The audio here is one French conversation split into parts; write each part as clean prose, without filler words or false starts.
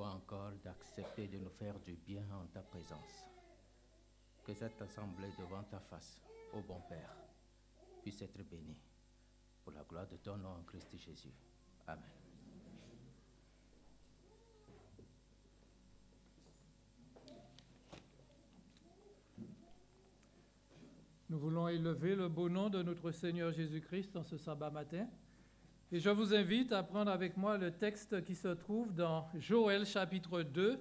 Encore d'accepter de nous faire du bien en ta présence. Que cette assemblée devant ta face, ô bon Père, puisse être bénie pour la gloire de ton nom en Christ Jésus. Amen. Nous voulons élever le beau nom de notre Seigneur Jésus-Christ en ce sabbat matin. Et je vous invite à prendre avec moi le texte qui se trouve dans Joël chapitre 2,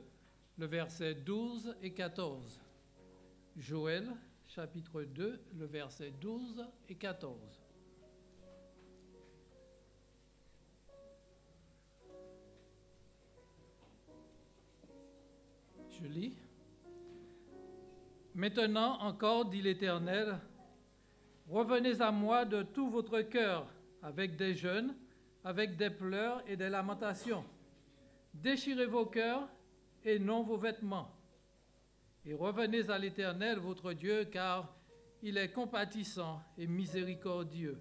le verset 12 et 14. Joël chapitre 2, le verset 12 et 14. Je lis. Maintenant encore, dit l'Éternel, revenez à moi de tout votre cœur, avec des jeûnes, avec des pleurs et des lamentations. Déchirez vos cœurs et non vos vêtements. Et revenez à l'Éternel, votre Dieu, car il est compatissant et miséricordieux,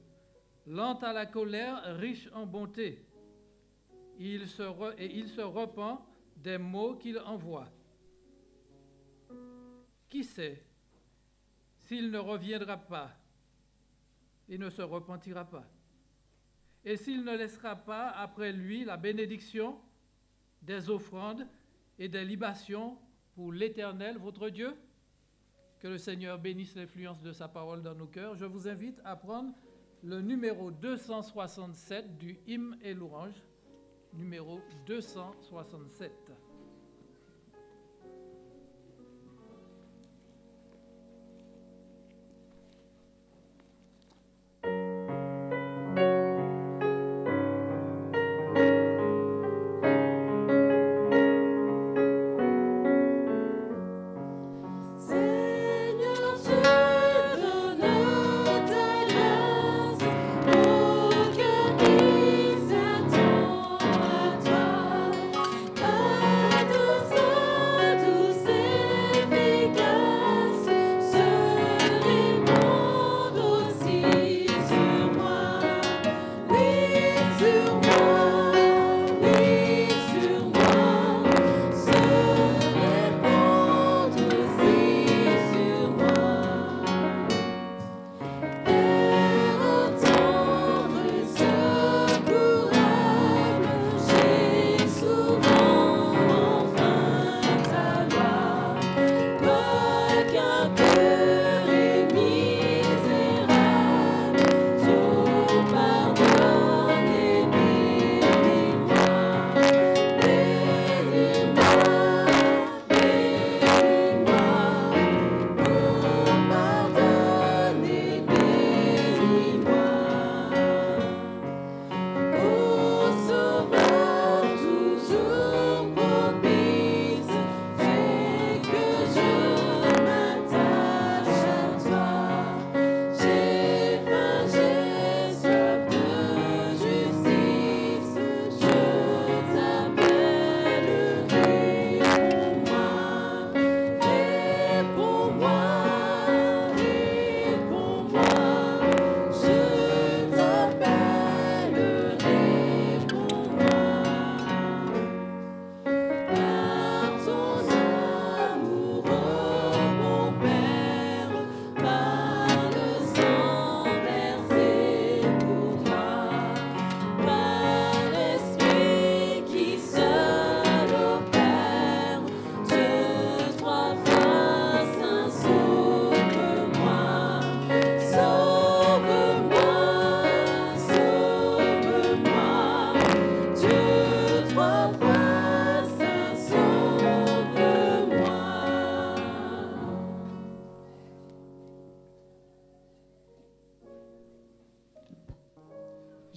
lent à la colère, riche en bonté. Et il se repent des maux qu'il envoie. Qui sait s'il ne reviendra pas et ne se repentira pas? Et s'il ne laissera pas après lui la bénédiction des offrandes et des libations pour l'Éternel, votre Dieu? Que le Seigneur bénisse l'influence de sa parole dans nos cœurs. Je vous invite à prendre le numéro 267 du hymne et louange, numéro 267. Oh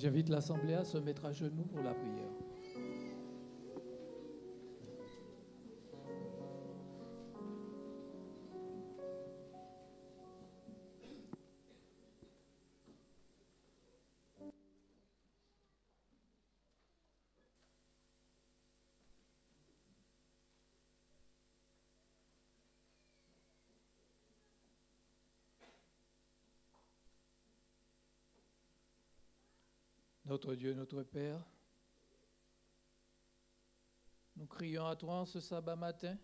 J'invite l'Assemblée à se mettre à genoux pour la prière. Notre Dieu, notre Père, nous crions à toi en ce sabbat matin,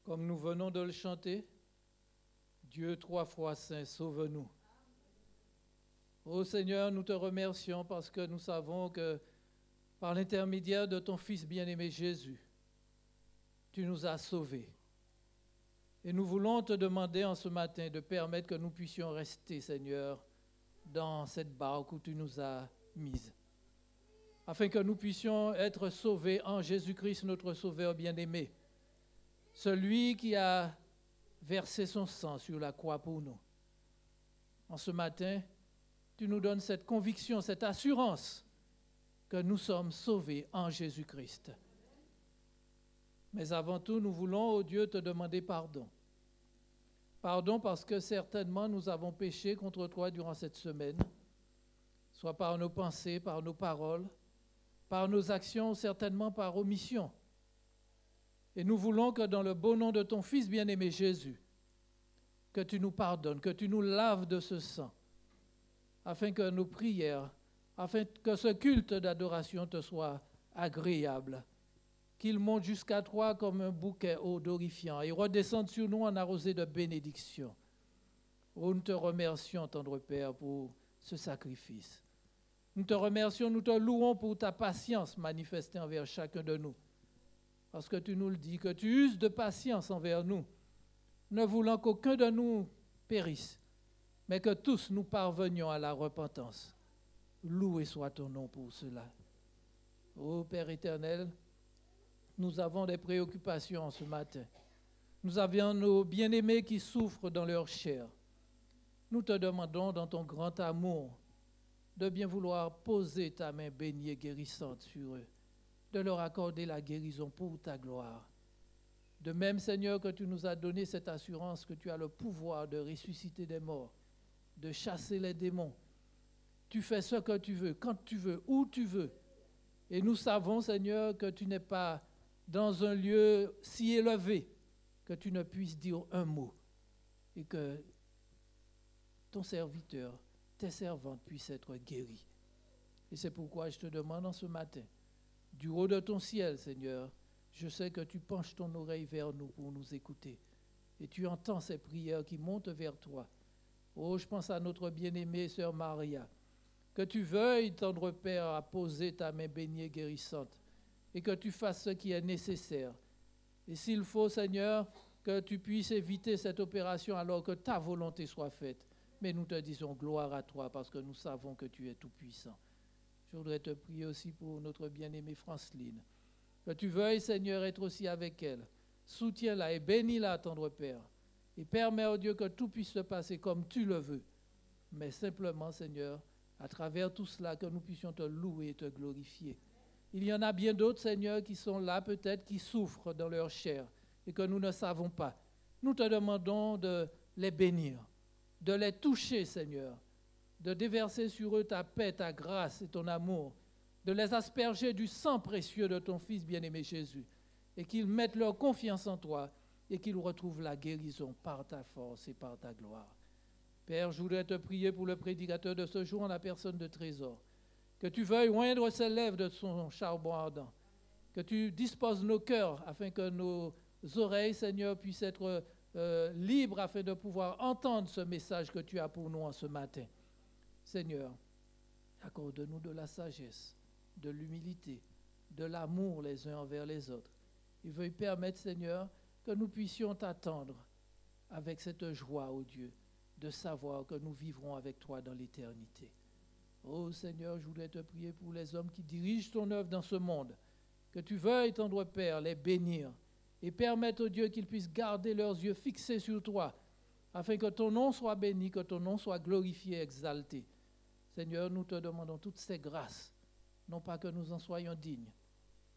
comme nous venons de le chanter, Dieu 3 fois saint, sauve-nous. Ô Seigneur, nous te remercions parce que nous savons que par l'intermédiaire de ton Fils bien-aimé Jésus, tu nous as sauvés. Et nous voulons te demander en ce matin de permettre que nous puissions rester, Seigneur, dans cette barque où tu nous as mises, afin que nous puissions être sauvés en Jésus-Christ, notre Sauveur bien-aimé, celui qui a versé son sang sur la croix pour nous. En ce matin, tu nous donnes cette conviction, cette assurance que nous sommes sauvés en Jésus-Christ. Mais avant tout, nous voulons, ô Dieu, te demander pardon. Pardon parce que certainement nous avons péché contre toi durant cette semaine, soit par nos pensées, par nos paroles, par nos actions, certainement par omission. Et nous voulons que dans le beau nom de ton Fils bien-aimé Jésus, que tu nous pardonnes, que tu nous laves de ce sang, afin que nos prières, afin que ce culte d'adoration te soit agréable, qu'il monte jusqu'à toi comme un bouquet odorifiant et redescende sur nous en arrosé de bénédiction. Oh, nous te remercions, tendre Père, pour ce sacrifice. Nous te remercions, nous te louons pour ta patience manifestée envers chacun de nous. Parce que tu nous le dis, que tu uses de patience envers nous, ne voulant qu'aucun de nous périsse, mais que tous nous parvenions à la repentance. Loué soit ton nom pour cela. Ô Père éternel, nous avons des préoccupations ce matin. Nous avions nos bien-aimés qui souffrent dans leur chair. Nous te demandons dans ton grand amour de bien vouloir poser ta main bénie et guérissante sur eux, de leur accorder la guérison pour ta gloire. De même, Seigneur, que tu nous as donné cette assurance que tu as le pouvoir de ressusciter des morts, de chasser les démons. Tu fais ce que tu veux, quand tu veux, où tu veux. Et nous savons, Seigneur, que tu n'es pas dans un lieu si élevé que tu ne puisses dire un mot et que ton serviteur, tes servantes puissent être guéris. Et c'est pourquoi je te demande en ce matin, du haut de ton ciel, Seigneur, je sais que tu penches ton oreille vers nous pour nous écouter et tu entends ces prières qui montent vers toi. Oh, je pense à notre bien-aimée sœur Maria, que tu veuilles, tendre Père, à poser ta main bénie et guérissante et que tu fasses ce qui est nécessaire. Et s'il faut, Seigneur, que tu puisses éviter cette opération alors que ta volonté soit faite. Mais nous te disons gloire à toi parce que nous savons que tu es tout-puissant. Je voudrais te prier aussi pour notre bien-aimée Franceline. Que tu veuilles, Seigneur, être aussi avec elle. Soutiens-la et bénis-la, tendre Père. Et permets, oh Dieu, que tout puisse se passer comme tu le veux. Mais simplement, Seigneur, à travers tout cela, que nous puissions te louer et te glorifier. Il y en a bien d'autres, Seigneur, qui sont là peut-être, qui souffrent dans leur chair et que nous ne savons pas. Nous te demandons de les bénir, de les toucher, Seigneur, de déverser sur eux ta paix, ta grâce et ton amour, de les asperger du sang précieux de ton Fils bien-aimé Jésus, et qu'ils mettent leur confiance en toi et qu'ils retrouvent la guérison par ta force et par ta gloire. Père, je voudrais te prier pour le prédicateur de ce jour en la personne de Trésor, que tu veuilles oindre ses lèvres de son charbon ardent, que tu disposes nos cœurs afin que nos oreilles, Seigneur, puissent être libres afin de pouvoir entendre ce message que tu as pour nous en ce matin. Seigneur, accorde-nous de la sagesse, de l'humilité, de l'amour les uns envers les autres. Et veuille permettre, Seigneur, que nous puissions t'attendre avec cette joie, ô Dieu, de savoir que nous vivrons avec toi dans l'éternité. Oh Seigneur, je voudrais te prier pour les hommes qui dirigent ton œuvre dans ce monde, que tu veuilles, tendre Père, les bénir et permettre, ô Dieu, qu'ils puissent garder leurs yeux fixés sur toi, afin que ton nom soit béni, que ton nom soit glorifié, exalté. Seigneur, nous te demandons toutes ces grâces, non pas que nous en soyons dignes,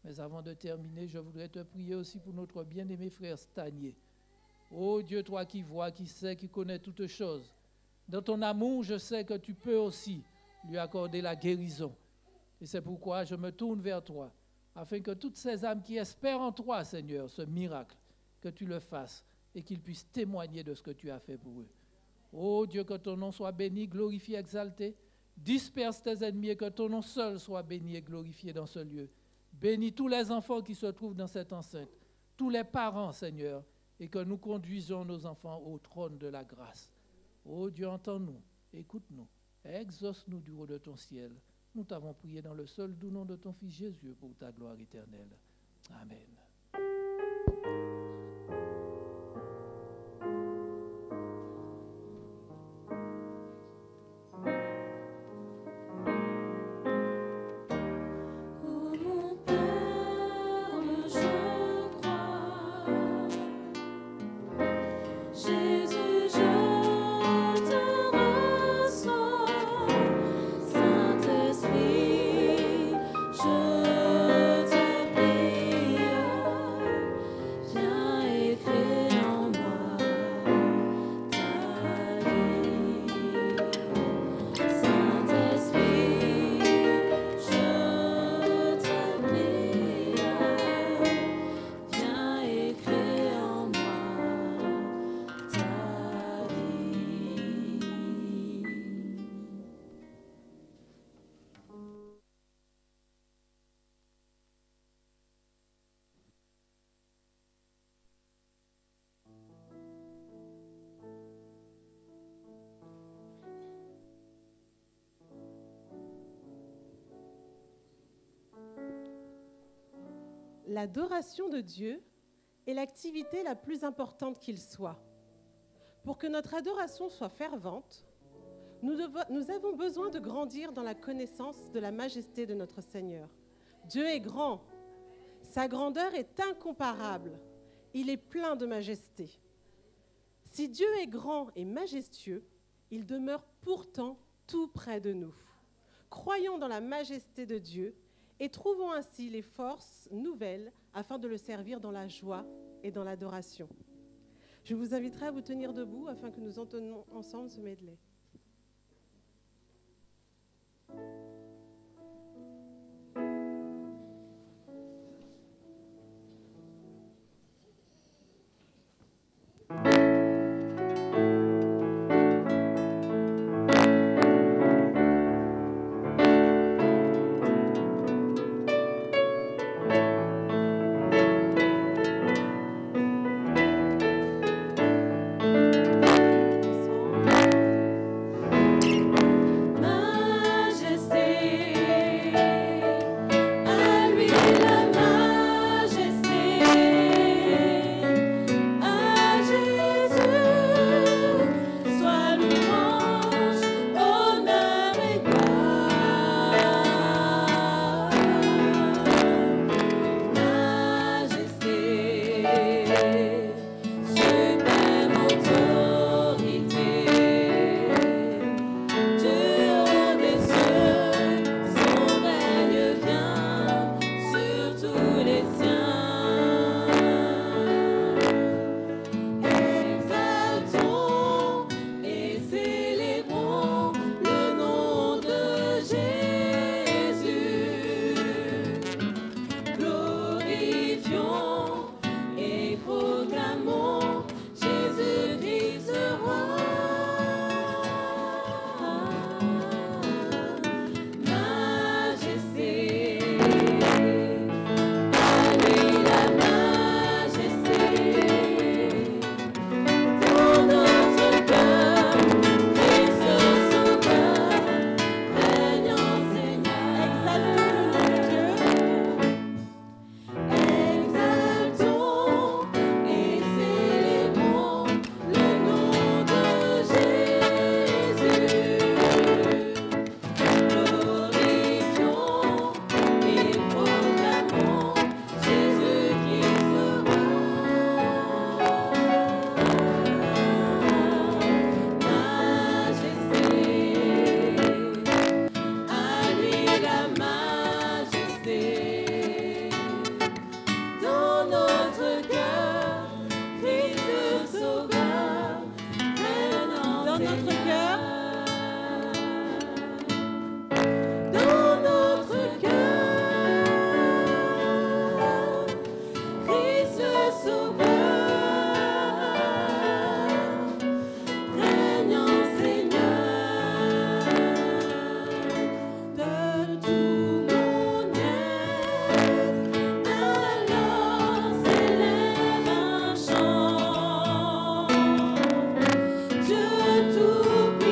mais avant de terminer, je voudrais te prier aussi pour notre bien-aimé frère Stanier. Ô Dieu, toi qui vois, qui sais, qui connais toutes choses, dans ton amour, je sais que tu peux aussi lui accorder la guérison. Et c'est pourquoi je me tourne vers toi, afin que toutes ces âmes qui espèrent en toi, Seigneur, ce miracle, que tu le fasses et qu'ils puissent témoigner de ce que tu as fait pour eux. Ô Dieu, que ton nom soit béni, glorifié, exalté. Disperse tes ennemis et que ton nom seul soit béni et glorifié dans ce lieu. Bénis tous les enfants qui se trouvent dans cette enceinte, tous les parents, Seigneur, et que nous conduisons nos enfants au trône de la grâce. Ô Dieu, entends-nous, écoute-nous, exauce-nous du haut de ton ciel. Nous t'avons prié dans le seul doux nom de ton Fils Jésus pour ta gloire éternelle. Amen. L'adoration de Dieu est l'activité la plus importante qu'il soit. Pour que notre adoration soit fervente, nous avons besoin de grandir dans la connaissance de la majesté de notre Seigneur. Dieu est grand, sa grandeur est incomparable, il est plein de majesté. Si Dieu est grand et majestueux, il demeure pourtant tout près de nous. Croyons dans la majesté de Dieu et trouvons ainsi les forces nouvelles afin de le servir dans la joie et dans l'adoration. Je vous inviterai à vous tenir debout afin que nous entonnions ensemble ce medley. notre cœur. Dans notre cœur, Christ le Sauveur, régnant Seigneur de tout mon être. Alors s'élève un chant, Dieu tout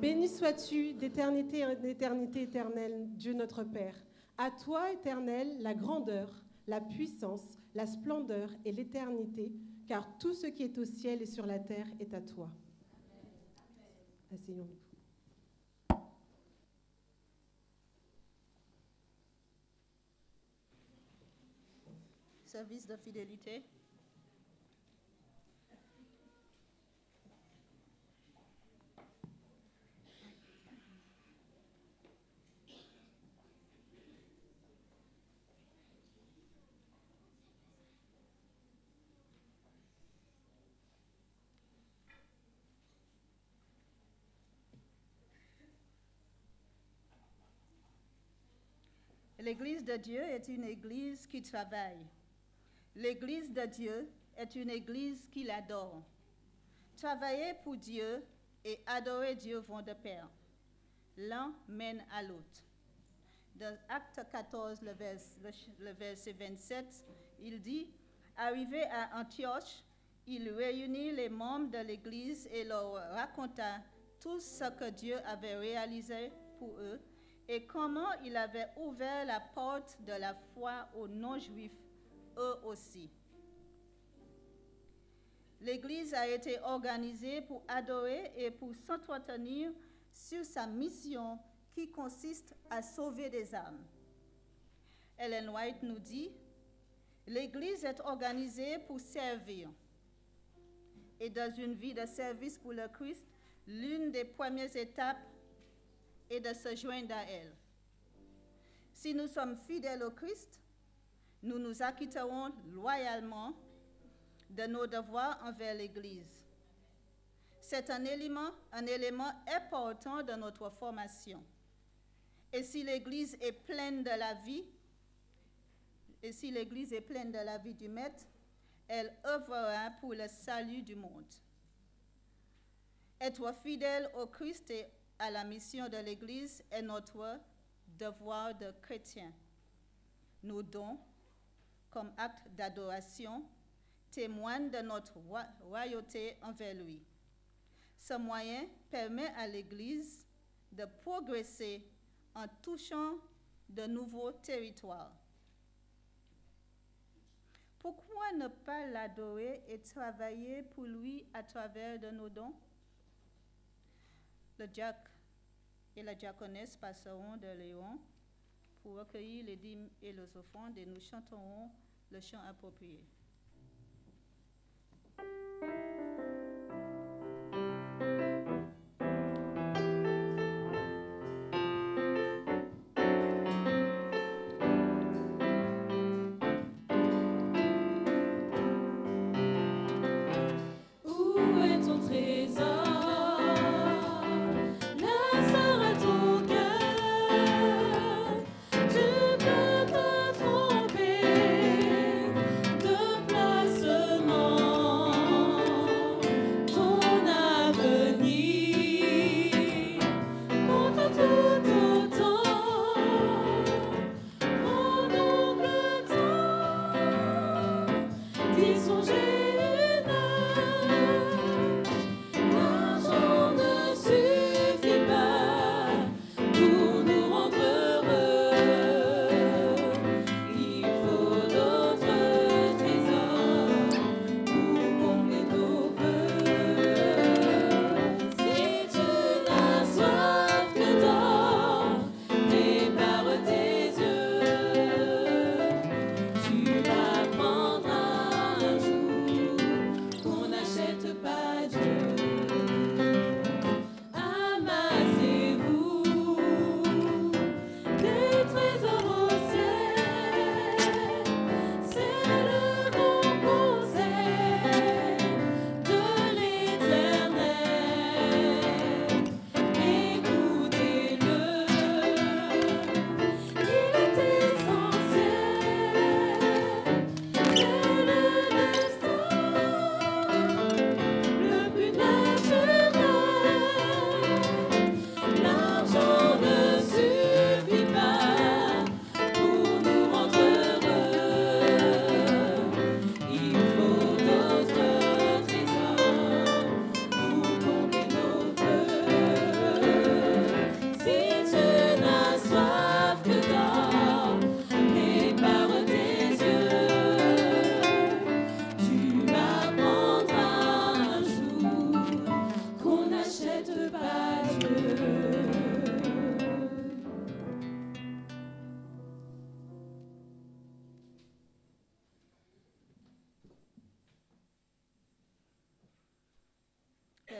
Béni sois-tu d'éternité en éternité éternelle, Dieu notre Père. À toi, Éternel, la grandeur, la puissance, la splendeur et l'éternité, car tout ce qui est au ciel et sur la terre est à toi. Asseyons-nous. Service de fidélité. L'Église de Dieu est une Église qui travaille. L'Église de Dieu est une Église qui l'adore. Travailler pour Dieu et adorer Dieu vont de pair. L'un mène à l'autre. Dans Acte 14, le verset 27, il dit, « Arrivé à Antioche, il réunit les membres de l'Église et leur raconta tout ce que Dieu avait réalisé pour eux et comment il avait ouvert la porte de la foi aux non-juifs, eux aussi. » L'Église a été organisée pour adorer et pour s'entretenir sur sa mission qui consiste à sauver des âmes. Ellen White nous dit, « L'Église est organisée pour servir. Et dans une vie de service pour le Christ, l'une des premières étapes et de se joindre à elle. Si nous sommes fidèles au Christ, nous nous acquitterons loyalement de nos devoirs envers l'Église. C'est un élément important de notre formation. Et si l'Église est pleine de la vie, du Maître, elle œuvrera pour le salut du monde. Être fidèle au Christ et à la mission de l'Église est notre devoir de chrétien. Nos dons, comme acte d'adoration, témoignent de notre royauté envers lui. Ce moyen permet à l'Église de progresser en touchant de nouveaux territoires. Pourquoi ne pas l'adorer et travailler pour lui à travers de nos dons? Le diacre et la diaconesse passeront de Léon pour recueillir les dîmes et les offrandes et nous chanterons le chant approprié. Tromper de placement.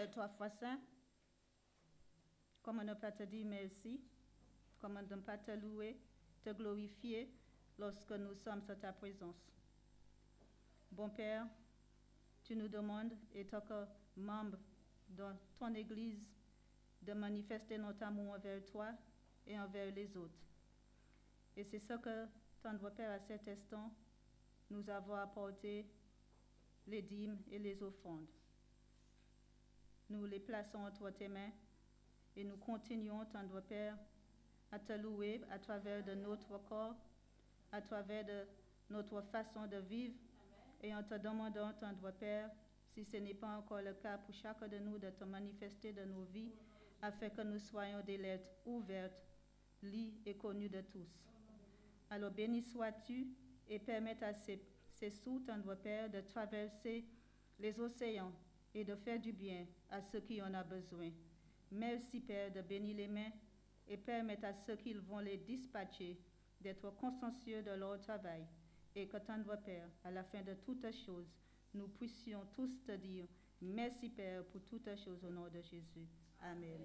Père, toi, foi saint, comment ne pas te dire merci, comment ne pas te louer, te glorifier lorsque nous sommes sur ta présence. Bon Père, tu nous demandes, et tant que membre de ton Église, de manifester notre amour envers toi et envers les autres. Et c'est ce que, tendre Père, à cet instant, nous avons apporté les dîmes et les offrandes. Nous les plaçons entre tes mains et nous continuons, tendre Père, à te louer à travers de notre corps, à travers de notre façon de vivre. Et en te demandant, tendre Père, si ce n'est pas encore le cas pour chacun de nous, de te manifester de nos vies, afin que nous soyons des lettres ouvertes, lies et connues de tous. Alors béni sois-tu et permette à ces sous, tendre Père, de traverser les océans et de faire du bien à ceux qui en ont besoin. Merci Père de bénir les mains et permettre à ceux qui vont les dispatcher d'être consciencieux de leur travail. Et que, tendre Père, à la fin de toutes choses, nous puissions tous te dire merci Père pour toutes choses au nom de Jésus. Amen.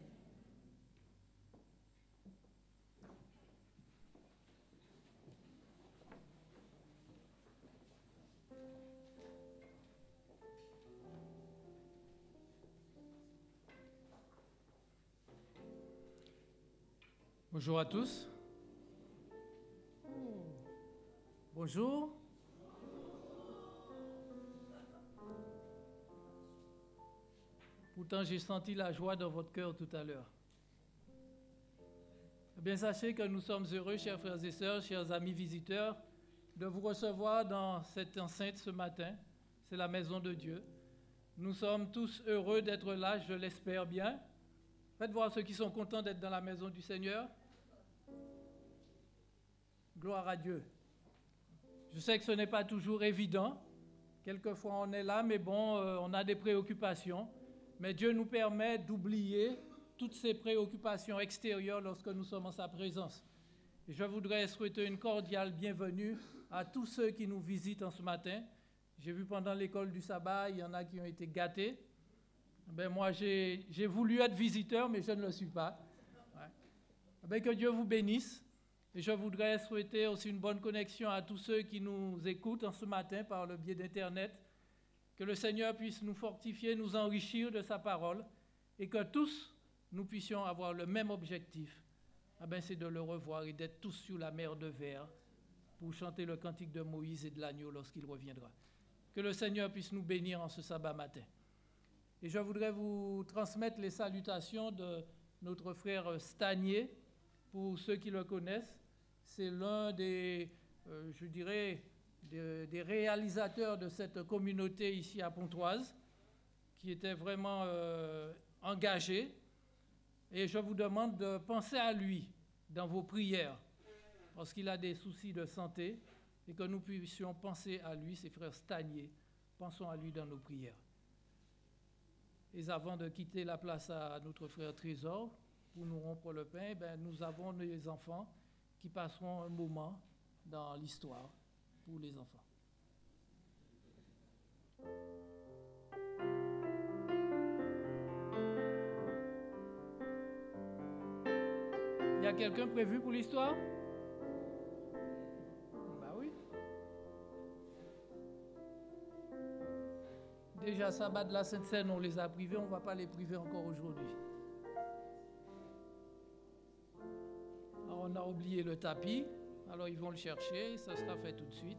Bonjour à tous. Bonjour. Pourtant, j'ai senti la joie dans votre cœur tout à l'heure. Eh bien, sachez que nous sommes heureux, chers frères et sœurs, chers amis visiteurs, de vous recevoir dans cette enceinte ce matin. C'est la maison de Dieu. Nous sommes tous heureux d'être là, je l'espère bien. Faites voir ceux qui sont contents d'être dans la maison du Seigneur. Gloire à Dieu. Je sais que ce n'est pas toujours évident. Quelquefois on est là, mais bon, on a des préoccupations. Mais Dieu nous permet d'oublier toutes ces préoccupations extérieures lorsque nous sommes en sa présence. Et je voudrais souhaiter une cordiale bienvenue à tous ceux qui nous visitent en ce matin. J'ai vu pendant l'école du sabbat, il y en a qui ont été gâtés. Ben moi, j'ai voulu être visiteur, mais je ne le suis pas. Ouais. Ben que Dieu vous bénisse. Et je voudrais souhaiter aussi une bonne connexion à tous ceux qui nous écoutent en ce matin par le biais d'Internet. Que le Seigneur puisse nous fortifier, nous enrichir de sa parole et que tous, nous puissions avoir le même objectif. Ben c'est de le revoir et d'être tous sur la mer de verre pour chanter le cantique de Moïse et de l'agneau lorsqu'il reviendra. Que le Seigneur puisse nous bénir en ce sabbat matin. Et je voudrais vous transmettre les salutations de notre frère Stanier, pour ceux qui le connaissent. C'est l'un des, des réalisateurs de cette communauté ici à Pontoise, qui était vraiment engagé. Et je vous demande de penser à lui dans vos prières, parce qu'il a des soucis de santé, et que nous puissions penser à lui, ses frères Stanier. Pensons à lui dans nos prières. Et avant de quitter la place à notre frère Trésor, pour nous rompre le pain, ben, nous avons les enfants qui passeront un moment dans l'histoire pour les enfants. Il y a quelqu'un prévu pour l'histoire? Ben oui. Déjà, sabbat de la Sainte-Seine, on les a privés, on ne va pas les priver encore aujourd'hui. On a oublié le tapis, alors ils vont le chercher, ça sera fait tout de suite.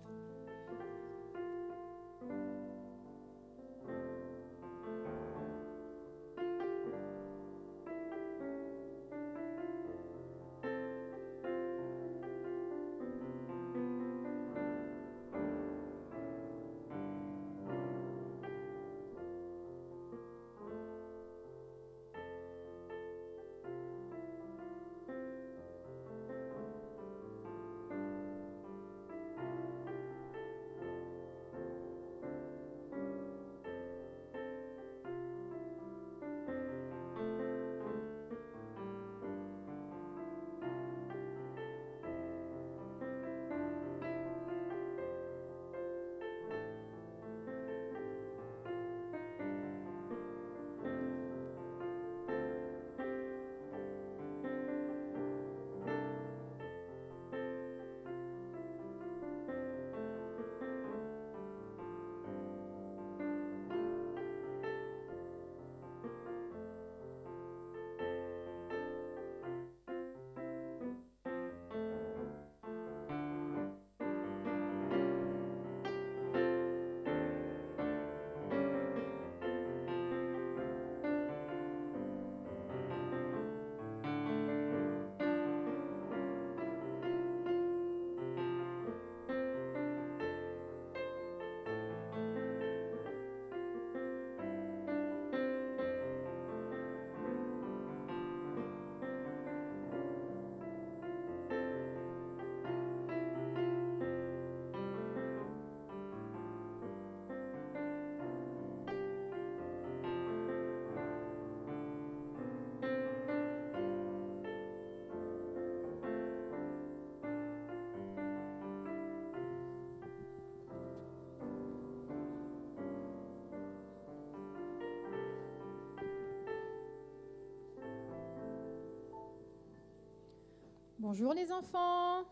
Bonjour les enfants.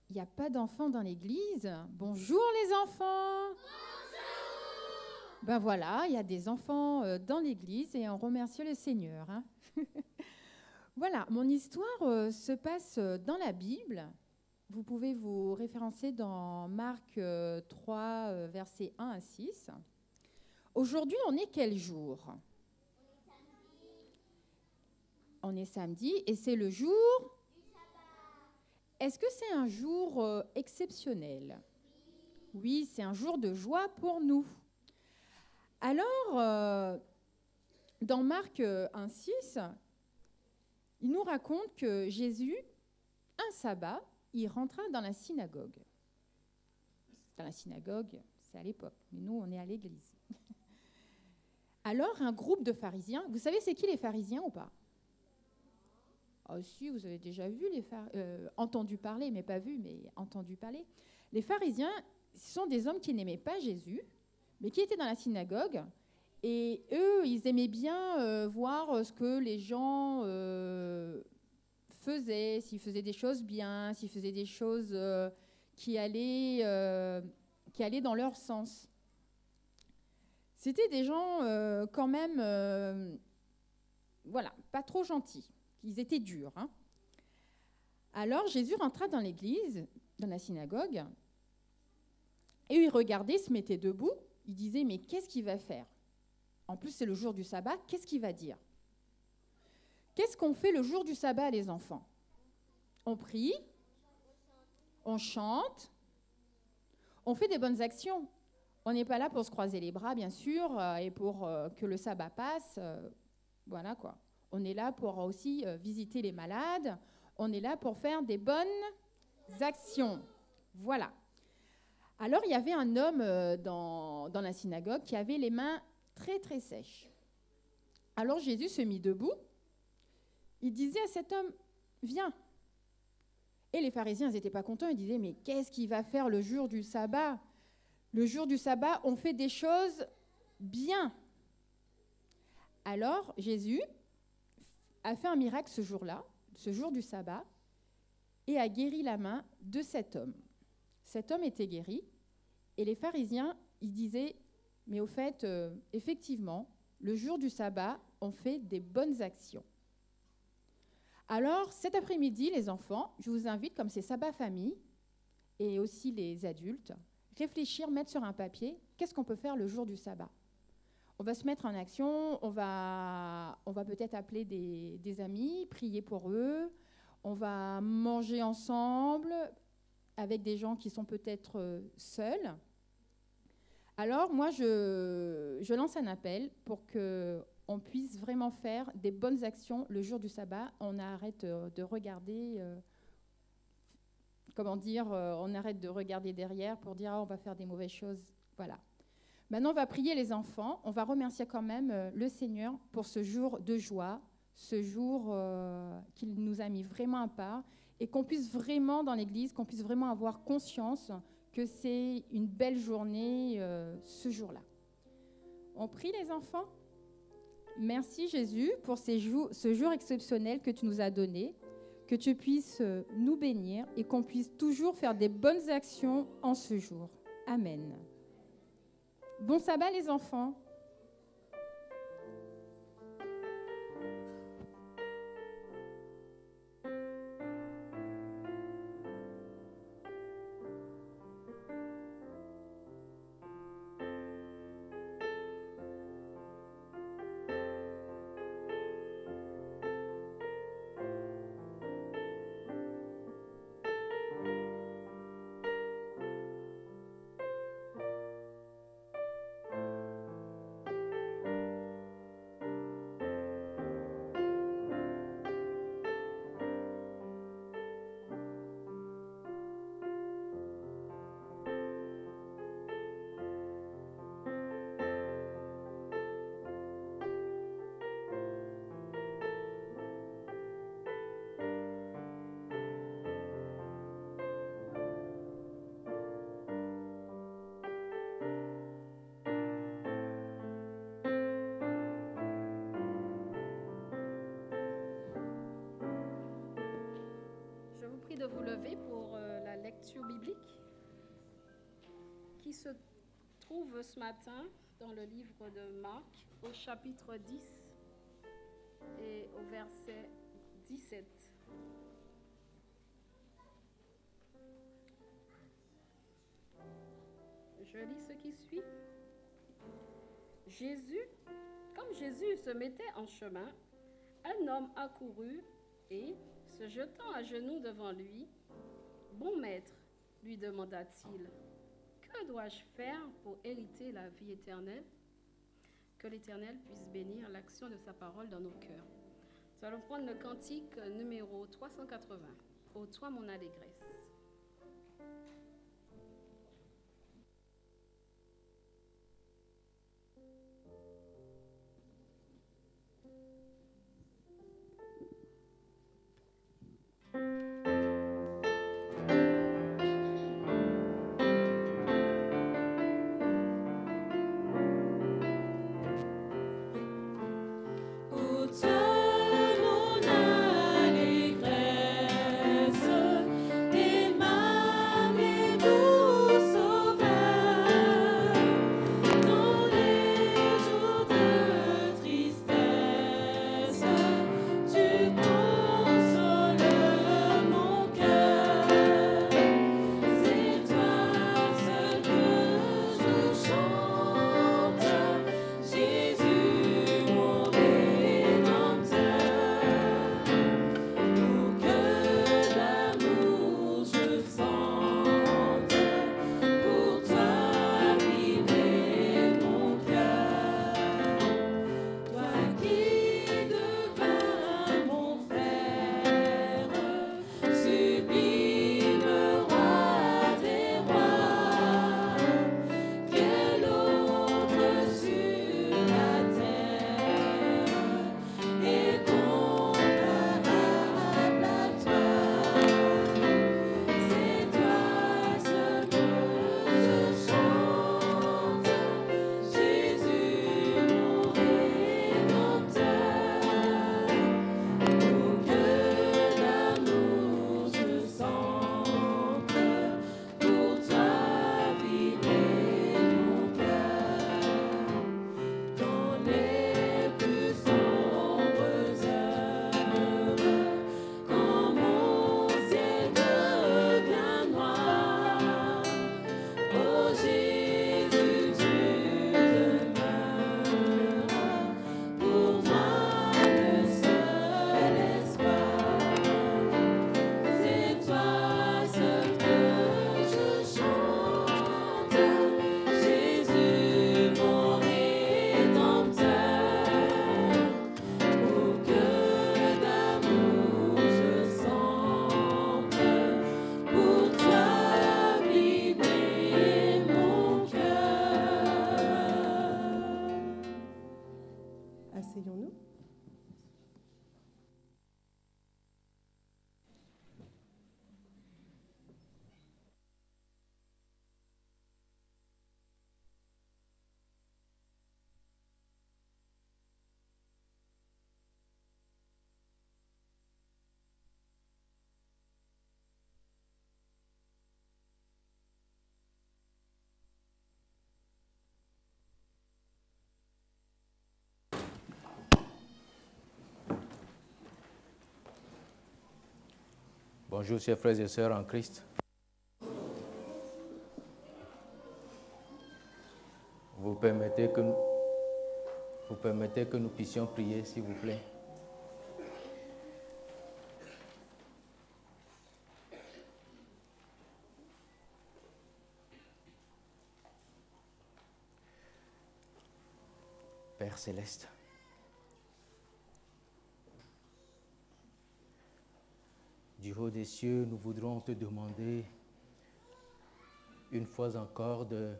Il n'y a pas d'enfants dans l'église. Bonjour les enfants. Bonjour. Ben voilà, il y a des enfants dans l'église et on remercie le Seigneur. Hein. Voilà, mon histoire se passe dans la Bible. Vous pouvez vous référencer dans Marc 3, versets 1 à 6. Aujourd'hui, on est quel jour ? On est samedi et c'est le jour du sabbat. Est-ce que c'est un jour exceptionnel ? Oui, c'est un jour de joie pour nous. Alors, dans Marc 1, 6, il nous raconte que Jésus, un sabbat, il rentra dans la synagogue. Dans la synagogue, c'est à l'époque, mais nous, on est à l'église. Alors, un groupe de pharisiens, vous savez c'est qui les pharisiens ou pas ? Ah si, vous avez déjà vu entendu parler, mais pas vu, mais entendu parler. Les pharisiens, ce sont des hommes qui n'aimaient pas Jésus, mais qui étaient dans la synagogue. Et eux, ils aimaient bien voir ce que les gens faisaient, s'ils faisaient des choses bien, s'ils faisaient des choses qui allaient dans leur sens. C'était des gens quand même, voilà, pas trop gentils. Ils étaient durs. Hein. Alors Jésus rentra dans l'église, dans la synagogue, et il regardait, se mettait debout. Il disait, mais qu'est-ce qu'il va faire ? En plus, c'est le jour du sabbat, qu'est-ce qu'il va dire ? Qu'est-ce qu'on fait le jour du sabbat, les enfants ? On prie, on chante, on fait des bonnes actions. On n'est pas là pour se croiser les bras, bien sûr, et pour que le sabbat passe. Voilà quoi. On est là pour aussi visiter les malades. On est là pour faire des bonnes actions. Voilà. Alors, il y avait un homme dans la synagogue qui avait les mains très, très sèches. Alors, Jésus se mit debout. Il disait à cet homme, « Viens ». Et les pharisiens, ils n'étaient pas contents. Ils disaient, « Mais qu'est-ce qu'il va faire le jour du sabbat ? Le jour du sabbat, on fait des choses bien. » Alors, Jésus a fait un miracle ce jour-là, ce jour du sabbat, et a guéri la main de cet homme. Cet homme était guéri, et les pharisiens, ils disaient, mais au fait, effectivement, le jour du sabbat, on fait des bonnes actions. Alors, cet après-midi, les enfants, je vous invite, comme c'est sabbat famille, et aussi les adultes, réfléchir, mettre sur un papier, qu'est-ce qu'on peut faire le jour du sabbat ? On va se mettre en action, on va peut-être appeler des amis, prier pour eux, on va manger ensemble avec des gens qui sont peut-être seuls. Alors, moi, je lance un appel pour qu'on puisse vraiment faire des bonnes actions le jour du sabbat. On arrête de regarder, on arrête de regarder derrière pour dire « on va faire des mauvaises choses ». Voilà. Maintenant, on va prier les enfants. On va remercier quand même le Seigneur pour ce jour de joie, ce jour qu'il nous a mis vraiment à part, et qu'on puisse vraiment, dans l'Église, qu'on puisse vraiment avoir conscience que c'est une belle journée ce jour-là. On prie les enfants. Merci Jésus pour ce jour exceptionnel que tu nous as donné, que tu puisses nous bénir et qu'on puisse toujours faire des bonnes actions en ce jour. Amen. Bon sabbat les enfants. qui se trouve ce matin dans le livre de Marc, au chapitre 10 et au verset 17. Je lis ce qui suit. Comme Jésus se mettait en chemin, un homme accourut et, se jetant à genoux devant lui, « Bon maître, lui demanda-t-il, que dois-je faire pour hériter la vie éternelle ?» Que l'Éternel puisse bénir l'action de sa parole dans nos cœurs. Nous allons prendre le cantique numéro 380. Ô toi mon allégresse. Asseyons-nous. Bonjour, chers frères et sœurs en Christ. Vous permettez que nous puissions prier, s'il vous plaît. Père céleste, du haut des cieux, nous voudrons te demander une fois encore de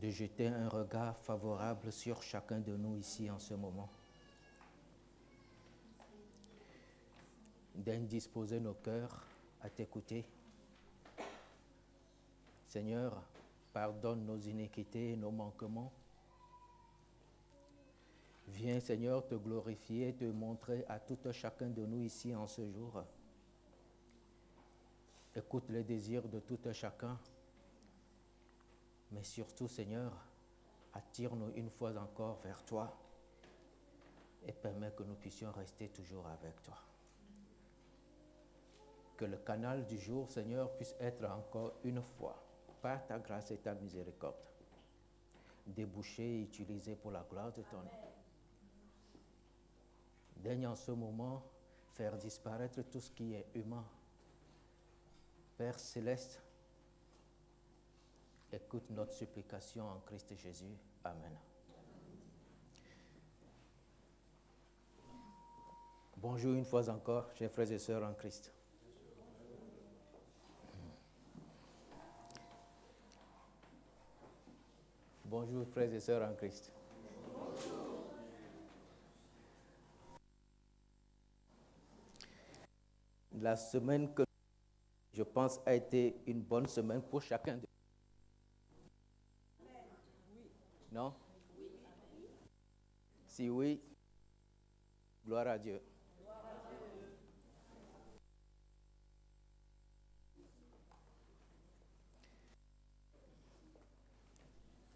jeter un regard favorable sur chacun de nous ici en ce moment, d'indisposer nos cœurs à t'écouter. Seigneur, pardonne nos iniquités et nos manquements. Viens, Seigneur, te glorifier, te montrer à tout chacun de nous ici en ce jour. Écoute les désirs de tout chacun. Mais surtout, Seigneur, attire-nous une fois encore vers toi et permets que nous puissions rester toujours avec toi. Que le canal du jour, Seigneur, puisse être encore une fois, par ta grâce et ta miséricorde, débouché et utilisé pour la gloire de ton nom. Daigne en ce moment faire disparaître tout ce qui est humain. Père céleste, écoute notre supplication en Christ Jésus. Amen. Bonjour une fois encore, chers frères et sœurs en Christ. Bonjour frères et sœurs en Christ. La semaine que je pense a été une bonne semaine pour chacun de nous. Non? Si oui, gloire à Dieu.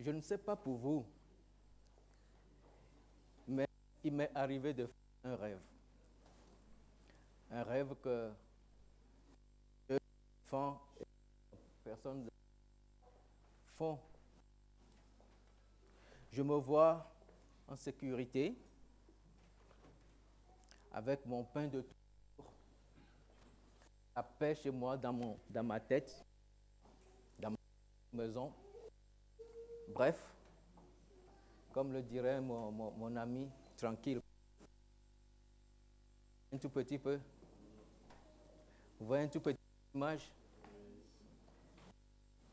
Je ne sais pas pour vous, mais il m'est arrivé de faire un rêve. Un rêve que les enfants et les personnes font. Je me vois en sécurité avec mon pain de tour, la paix chez moi dans ma tête, dans ma maison. Bref, comme le dirait mon ami, tranquille. Un tout petit peu. Vous voyez un tout petit image?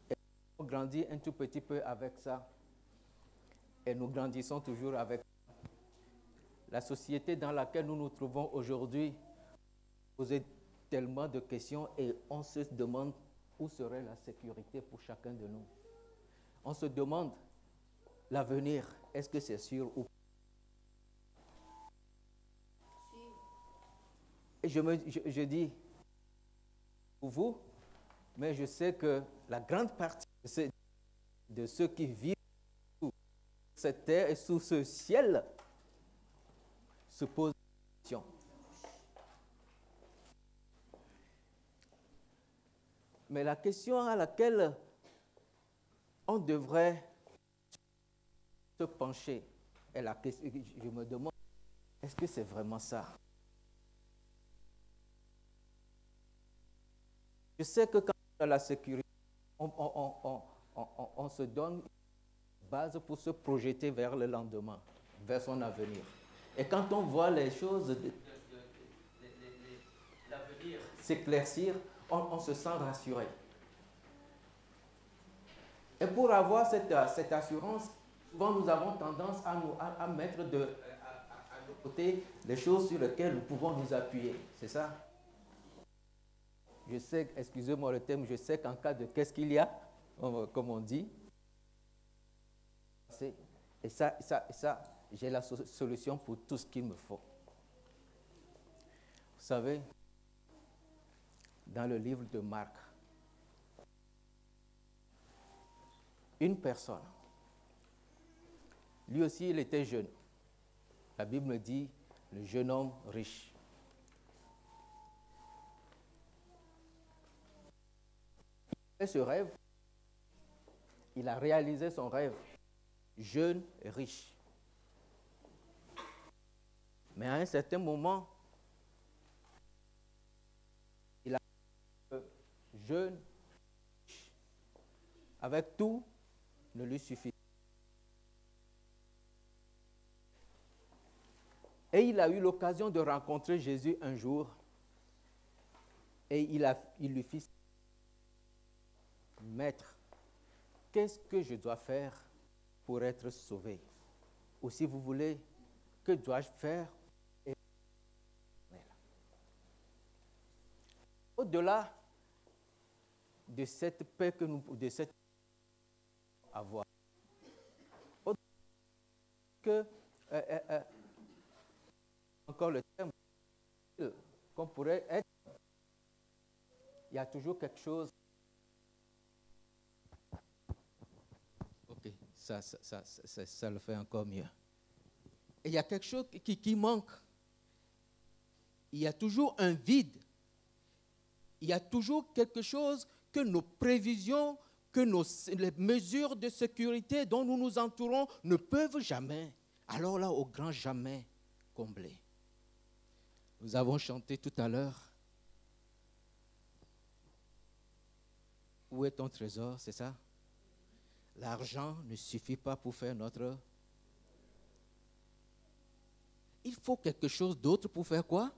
Et on grandit un tout petit peu avec ça. Et nous grandissons toujours avec ça. La société dans laquelle nous nous trouvons aujourd'hui pose tellement de questions et on se demande où serait la sécurité pour chacun de nous. On se demande l'avenir, est-ce que c'est sûr ou pas? Et je dis, pour vous, mais je sais que la grande partie de ceux qui vivent sous cette terre et sous ce ciel se posent des questions. Mais la question à laquelle on devrait se pencher est la question. Je me demande, est-ce que c'est vraiment ça? Je sais que quand on a la sécurité, on se donne une base pour se projeter vers le lendemain, vers son avenir. Et quand on voit les choses, l'avenir s'éclaircir, on se sent rassuré. Et pour avoir cette assurance, souvent nous avons tendance à mettre à nos côtés les choses sur lesquelles nous pouvons nous appuyer. C'est ça? Je sais, excusez-moi le terme, je sais qu'en cas de qu'est-ce qu'il y a, comme on dit, et ça, j'ai la solution pour tout ce qu'il me faut. Vous savez, dans le livre de Marc, une personne, lui aussi il était jeune. La Bible me dit, le jeune homme riche. Il a fait ce rêve, il a réalisé son rêve, jeune et riche. Mais à un certain moment, il a jeune, riche, avec tout, ne lui suffit. Et il a eu l'occasion de rencontrer Jésus un jour, et il lui fit: Maître, qu'est-ce que je dois faire pour être sauvé? Ou si vous voulez, que dois-je faire? Au-delà de cette paix que nous, de cette avoir, que encore le terme qu'on pourrait être, il y a toujours quelque chose ça le fait encore mieux. Et il y a quelque chose qui manque. Il y a toujours un vide. Il y a toujours quelque chose que nos prévisions, que les mesures de sécurité dont nous nous entourons ne peuvent jamais, alors là, au grand jamais, combler. Nous avons chanté tout à l'heure. Où est ton trésor, c'est ça? L'argent ne suffit pas pour faire notre... Il faut quelque chose d'autre pour faire quoi?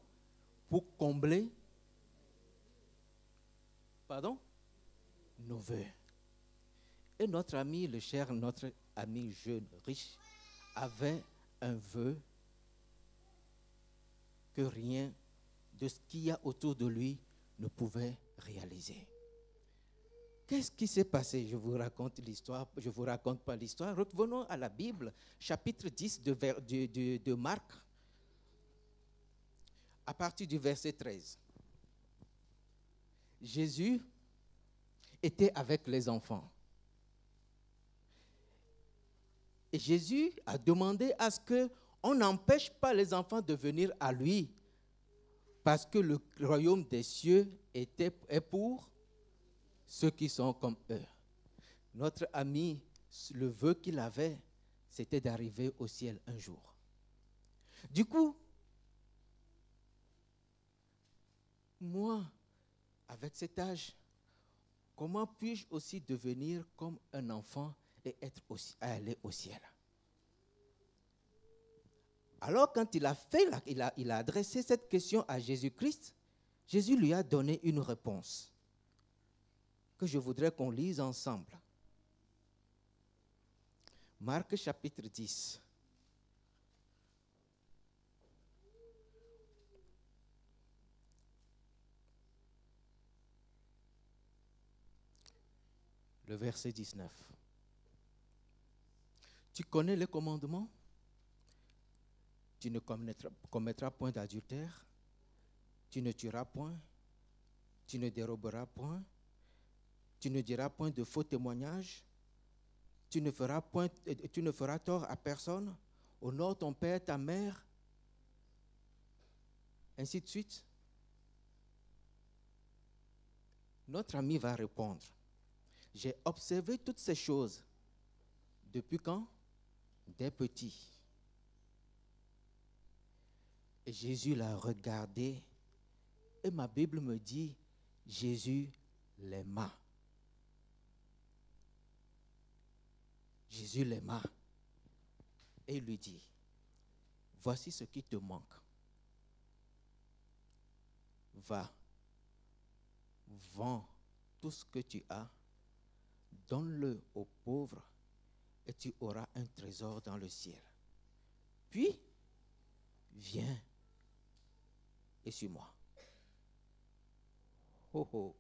Pour combler, pardon, nos vœux. Et notre ami jeune, riche, avait un vœu que rien de ce qu'il y a autour de lui ne pouvait réaliser. Qu'est-ce qui s'est passé? Je vous raconte l'histoire, je ne vous raconte pas l'histoire. Revenons à la Bible, chapitre 10 de Marc, à partir du verset 13. Jésus était avec les enfants. Et Jésus a demandé à ce qu'on n'empêche pas les enfants de venir à lui, parce que le royaume des cieux est pour ceux qui sont comme eux. Notre ami, le vœu qu'il avait, c'était d'arriver au ciel un jour. Du coup, moi, avec cet âge, comment puis-je aussi devenir comme un enfant et aller au ciel? Alors, quand il a adressé cette question à Jésus-Christ, Jésus lui a donné une réponse que je voudrais qu'on lise ensemble. Marc chapitre 10. Le verset 19. Tu connais les commandements? Tu ne commettras point d'adultère, tu ne tueras point, tu ne déroberas point, tu ne diras point de faux témoignages, tu ne feras tort à personne, honore ton père, ta mère, ainsi de suite. Notre ami va répondre, j'ai observé toutes ces choses. Depuis quand? Dès petit. Et Jésus l'a regardé et ma Bible me dit, Jésus l'aima. Jésus l'aima et il lui dit, voici ce qui te manque. Va, vends tout ce que tu as, donne-le aux pauvres et tu auras un trésor dans le ciel. Puis, viens et suis-moi. Oh oh.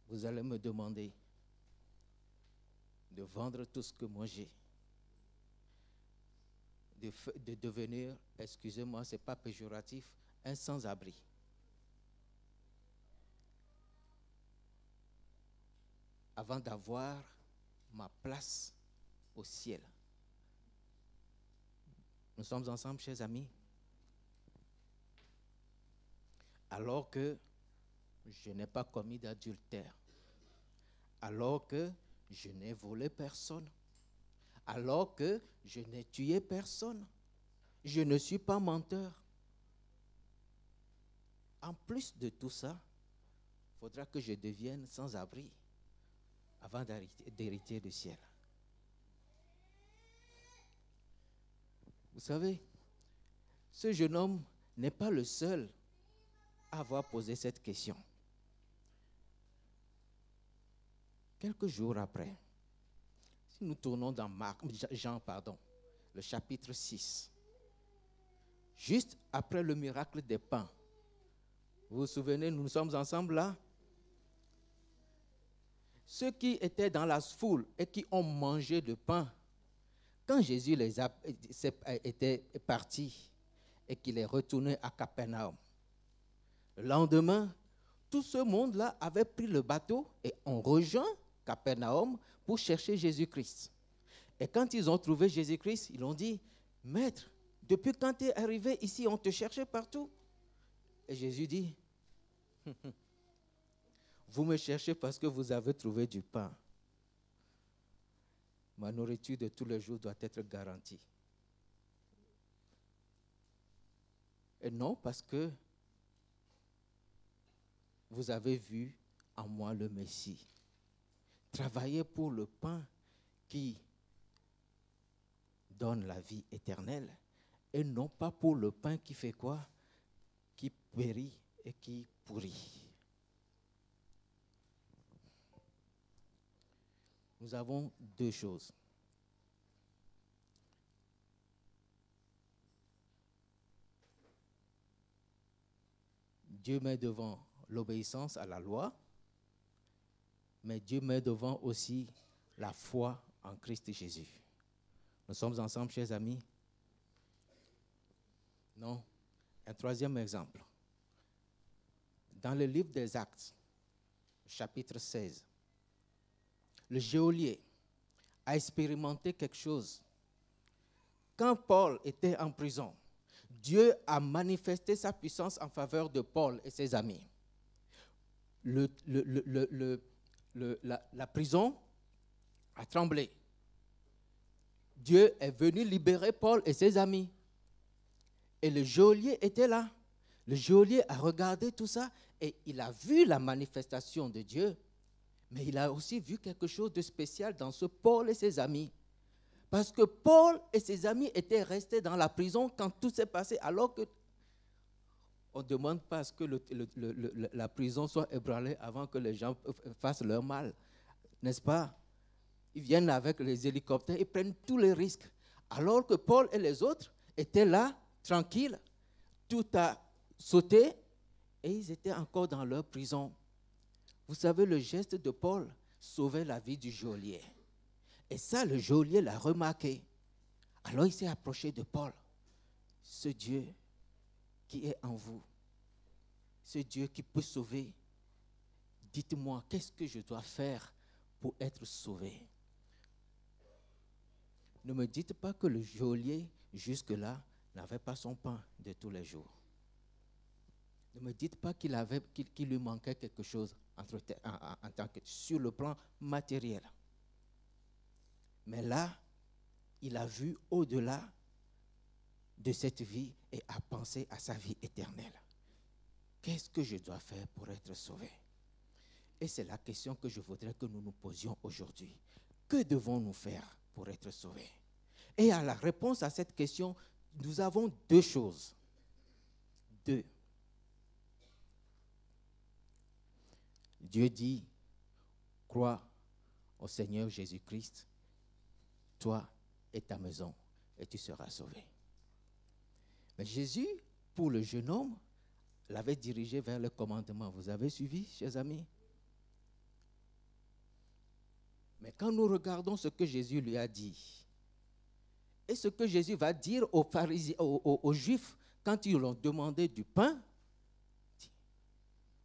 Vous allez me demander de vendre tout ce que moi j'ai, de devenir, excusez-moi, ce n'est pas péjoratif, un sans-abri. Avant d'avoir ma place au ciel. Nous sommes ensemble, chers amis. Alors que je n'ai pas commis d'adultère, alors que je n'ai volé personne, alors que je n'ai tué personne, je ne suis pas menteur. En plus de tout ça, il faudra que je devienne sans abri avant d'hériter du ciel. Vous savez, ce jeune homme n'est pas le seul à avoir posé cette question. Quelques jours après, si nous tournons dans Jean, le chapitre 6, juste après le miracle des pains, vous vous souvenez, nous sommes ensemble là? Ceux qui étaient dans la foule et qui ont mangé le pain, quand Jésus était parti et qu'il est retourné à Capernaum, le lendemain, tout ce monde-là avait pris le bateau et ont rejoint Capernaum pour chercher Jésus-Christ. Et quand ils ont trouvé Jésus-Christ, ils ont dit, « Maître, depuis quand tu es arrivé ici, on te cherchait partout. » Et Jésus dit, « Vous me cherchez parce que vous avez trouvé du pain. Ma nourriture de tous les jours doit être garantie. Et non parce que vous avez vu en moi le Messie. Travaillez pour le pain qui donne la vie éternelle et non pas pour le pain qui fait quoi? Qui périt et qui pourrit. Nous avons deux choses. Dieu met devant l'obéissance à la loi, mais Dieu met devant aussi la foi en Christ Jésus. Nous sommes ensemble, chers amis? Non. Un troisième exemple. Dans le livre des Actes, chapitre 16, le geôlier a expérimenté quelque chose. Quand Paul était en prison, Dieu a manifesté sa puissance en faveur de Paul et ses amis. La prison a tremblé. Dieu est venu libérer Paul et ses amis. Et le geôlier était là. Le geôlier a regardé tout ça et il a vu la manifestation de Dieu. Mais il a aussi vu quelque chose de spécial dans ce Paul et ses amis. Parce que Paul et ses amis étaient restés dans la prison quand tout s'est passé, alors que on ne demande pas à ce que la prison soit ébranlée avant que les gens fassent leur mal. N'est-ce pas? Ils viennent avec les hélicoptères, ils prennent tous les risques. Alors que Paul et les autres étaient là, tranquilles, tout a sauté et ils étaient encore dans leur prison. Vous savez, le geste de Paul sauvait la vie du geôlier. Et ça, le geôlier l'a remarqué. Alors il s'est approché de Paul. Ce Dieu qui est en vous, ce Dieu qui peut sauver, dites-moi, qu'est-ce que je dois faire pour être sauvé? Ne me dites pas que le geôlier, jusque-là, n'avait pas son pain de tous les jours. Ne me dites pas qu'il lui manquait quelque chose sur le plan matériel. Mais là, il a vu au-delà de cette vie et a pensé à sa vie éternelle. Qu'est-ce que je dois faire pour être sauvé? Et c'est la question que je voudrais que nous nous posions aujourd'hui. Que devons-nous faire pour être sauvés? Et à la réponse à cette question, nous avons deux choses. Deux. Dieu dit, crois au Seigneur Jésus-Christ, toi et ta maison, et tu seras sauvé. Mais Jésus, pour le jeune homme, l'avait dirigé vers le commandement. Vous avez suivi, chers amis? Mais quand nous regardons ce que Jésus lui a dit, et ce que Jésus va dire aux pharisiens, aux Juifs, quand ils lui ont demandé du pain,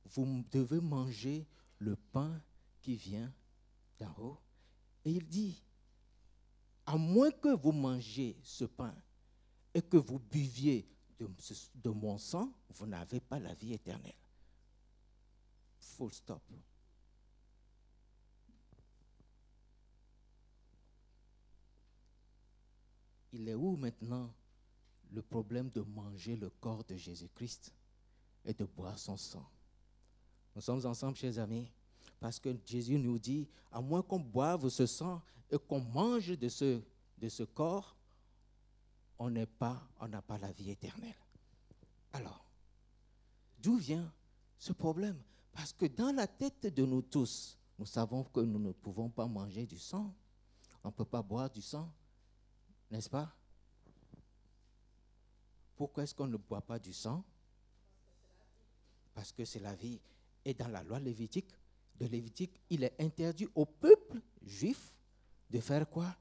vous devez manger le pain qui vient d'en haut. Et il dit, à moins que vous mangiez ce pain et que vous buviez de mon sang, vous n'avez pas la vie éternelle. Full stop. Il est où maintenant le problème de manger le corps de Jésus-Christ et de boire son sang? Nous sommes ensemble, chers amis, parce que Jésus nous dit, à moins qu'on boive ce sang et qu'on mange de ce corps, on n'a pas la vie éternelle. Alors, d'où vient ce problème? Parce que dans la tête de nous tous, nous savons que nous ne pouvons pas manger du sang, on ne peut pas boire du sang, n'est-ce pas? Pourquoi est-ce qu'on ne boit pas du sang? Parce que c'est la vie. Et dans la loi lévitique, il est interdit au peuple juif de faire quoi?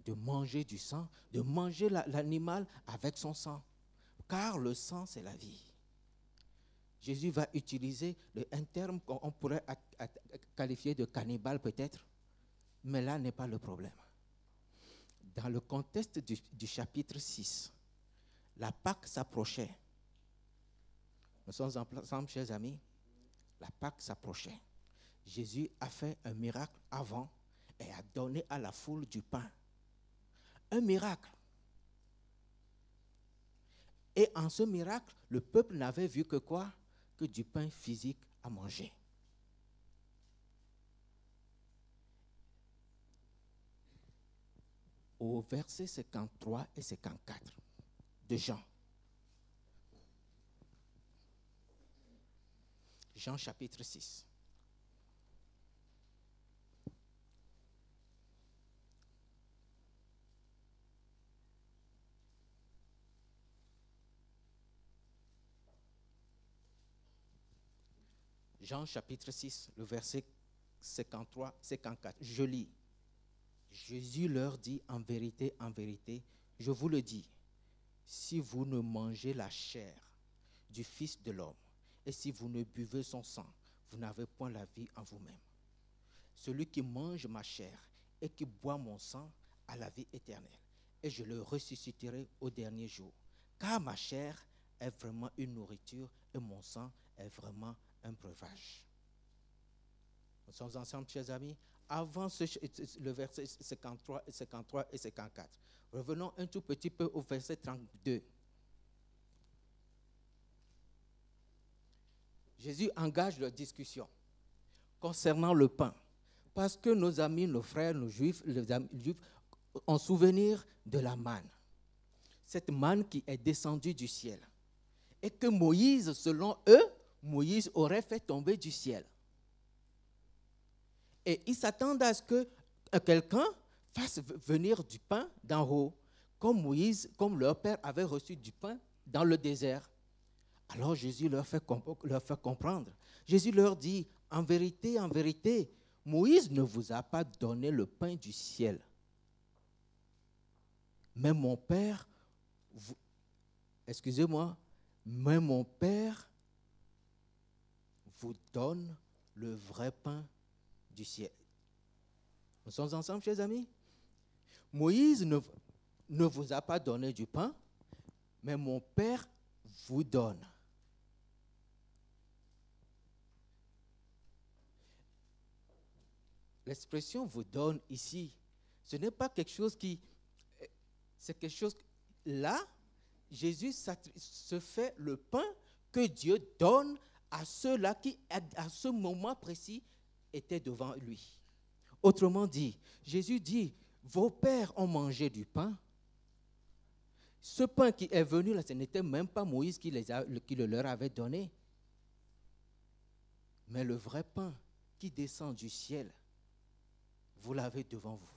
De manger du sang, de manger l'animal avec son sang. Car le sang, c'est la vie. Jésus va utiliser un terme qu'on pourrait qualifier de cannibale peut-être, mais là n'est pas le problème. Dans le contexte du chapitre 6, la Pâque s'approchait. Nous sommes ensemble, chers amis. La Pâque s'approchait. Jésus a fait un miracle avant et a donné à la foule du pain. Un miracle. Et en ce miracle, le peuple n'avait vu que quoi? Que du pain physique à manger. Au verset 53 et 54 de Jean. Jean chapitre 6. Jean chapitre 6, le verset 53-54. Je lis. Jésus leur dit, en vérité, je vous le dis, si vous ne mangez la chair du Fils de l'homme, et si vous ne buvez son sang, vous n'avez point la vie en vous-même. Celui qui mange ma chair et qui boit mon sang a la vie éternelle, et je le ressusciterai au dernier jour. Car ma chair est vraiment une nourriture et mon sang est vraiment un breuvage. Nous sommes ensemble, chers amis. Avant le verset 53 et 54, revenons un tout petit peu au verset 32. Jésus engage leur discussion concernant le pain, parce que nos amis, nos frères, nos juifs, les amis juifs ont souvenir de la manne. Cette manne qui est descendue du ciel. Et que Moïse, selon eux, Moïse aurait fait tomber du ciel. Et ils s'attendent à ce que quelqu'un fasse venir du pain d'en haut, comme Moïse, comme leur père avait reçu du pain dans le désert. Alors Jésus leur fait comprendre. Jésus leur dit, en vérité, Moïse ne vous a pas donné le pain du ciel. Mais mon Père, mais mon Père vous donne le vrai pain du ciel. Nous sommes ensemble, chers amis? Moïse ne vous a pas donné du pain, mais mon Père vous donne. L'expression vous donne ici, ce n'est pas quelque chose qui... C'est quelque chose... Là, Jésus se fait le pain que Dieu donne à ceux-là qui, à ce moment précis, étaient devant lui. Autrement dit, Jésus dit, vos pères ont mangé du pain. Ce pain qui est venu là, ce n'était même pas Moïse qui le leur avait donné. Mais le vrai pain qui descend du ciel, vous l'avez devant vous.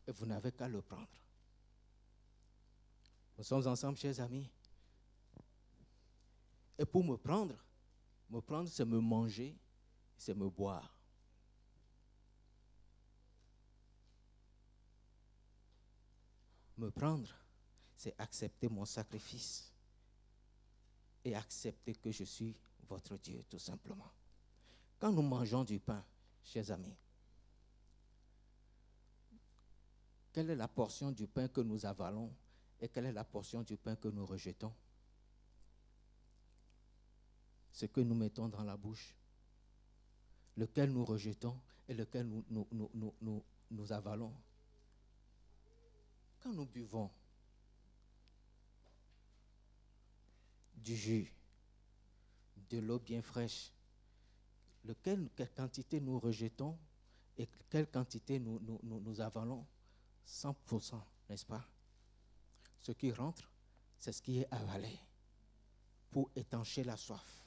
Et vous n'avez qu'à le prendre. Nous sommes ensemble, chers amis. Et pour me prendre, c'est me manger, c'est me boire. Me prendre, c'est accepter mon sacrifice et accepter que je suis votre Dieu, tout simplement. Quand nous mangeons du pain, chers amis, quelle est la portion du pain que nous avalons et quelle est la portion du pain que nous rejetons? Ce que nous mettons dans la bouche, lequel nous rejetons et lequel nous avalons. Quand nous buvons du jus, de l'eau bien fraîche, quelle quantité nous rejetons et quelle quantité nous avalons? 100%, n'est-ce pas? Ce qui rentre, c'est ce qui est avalé pour étancher la soif.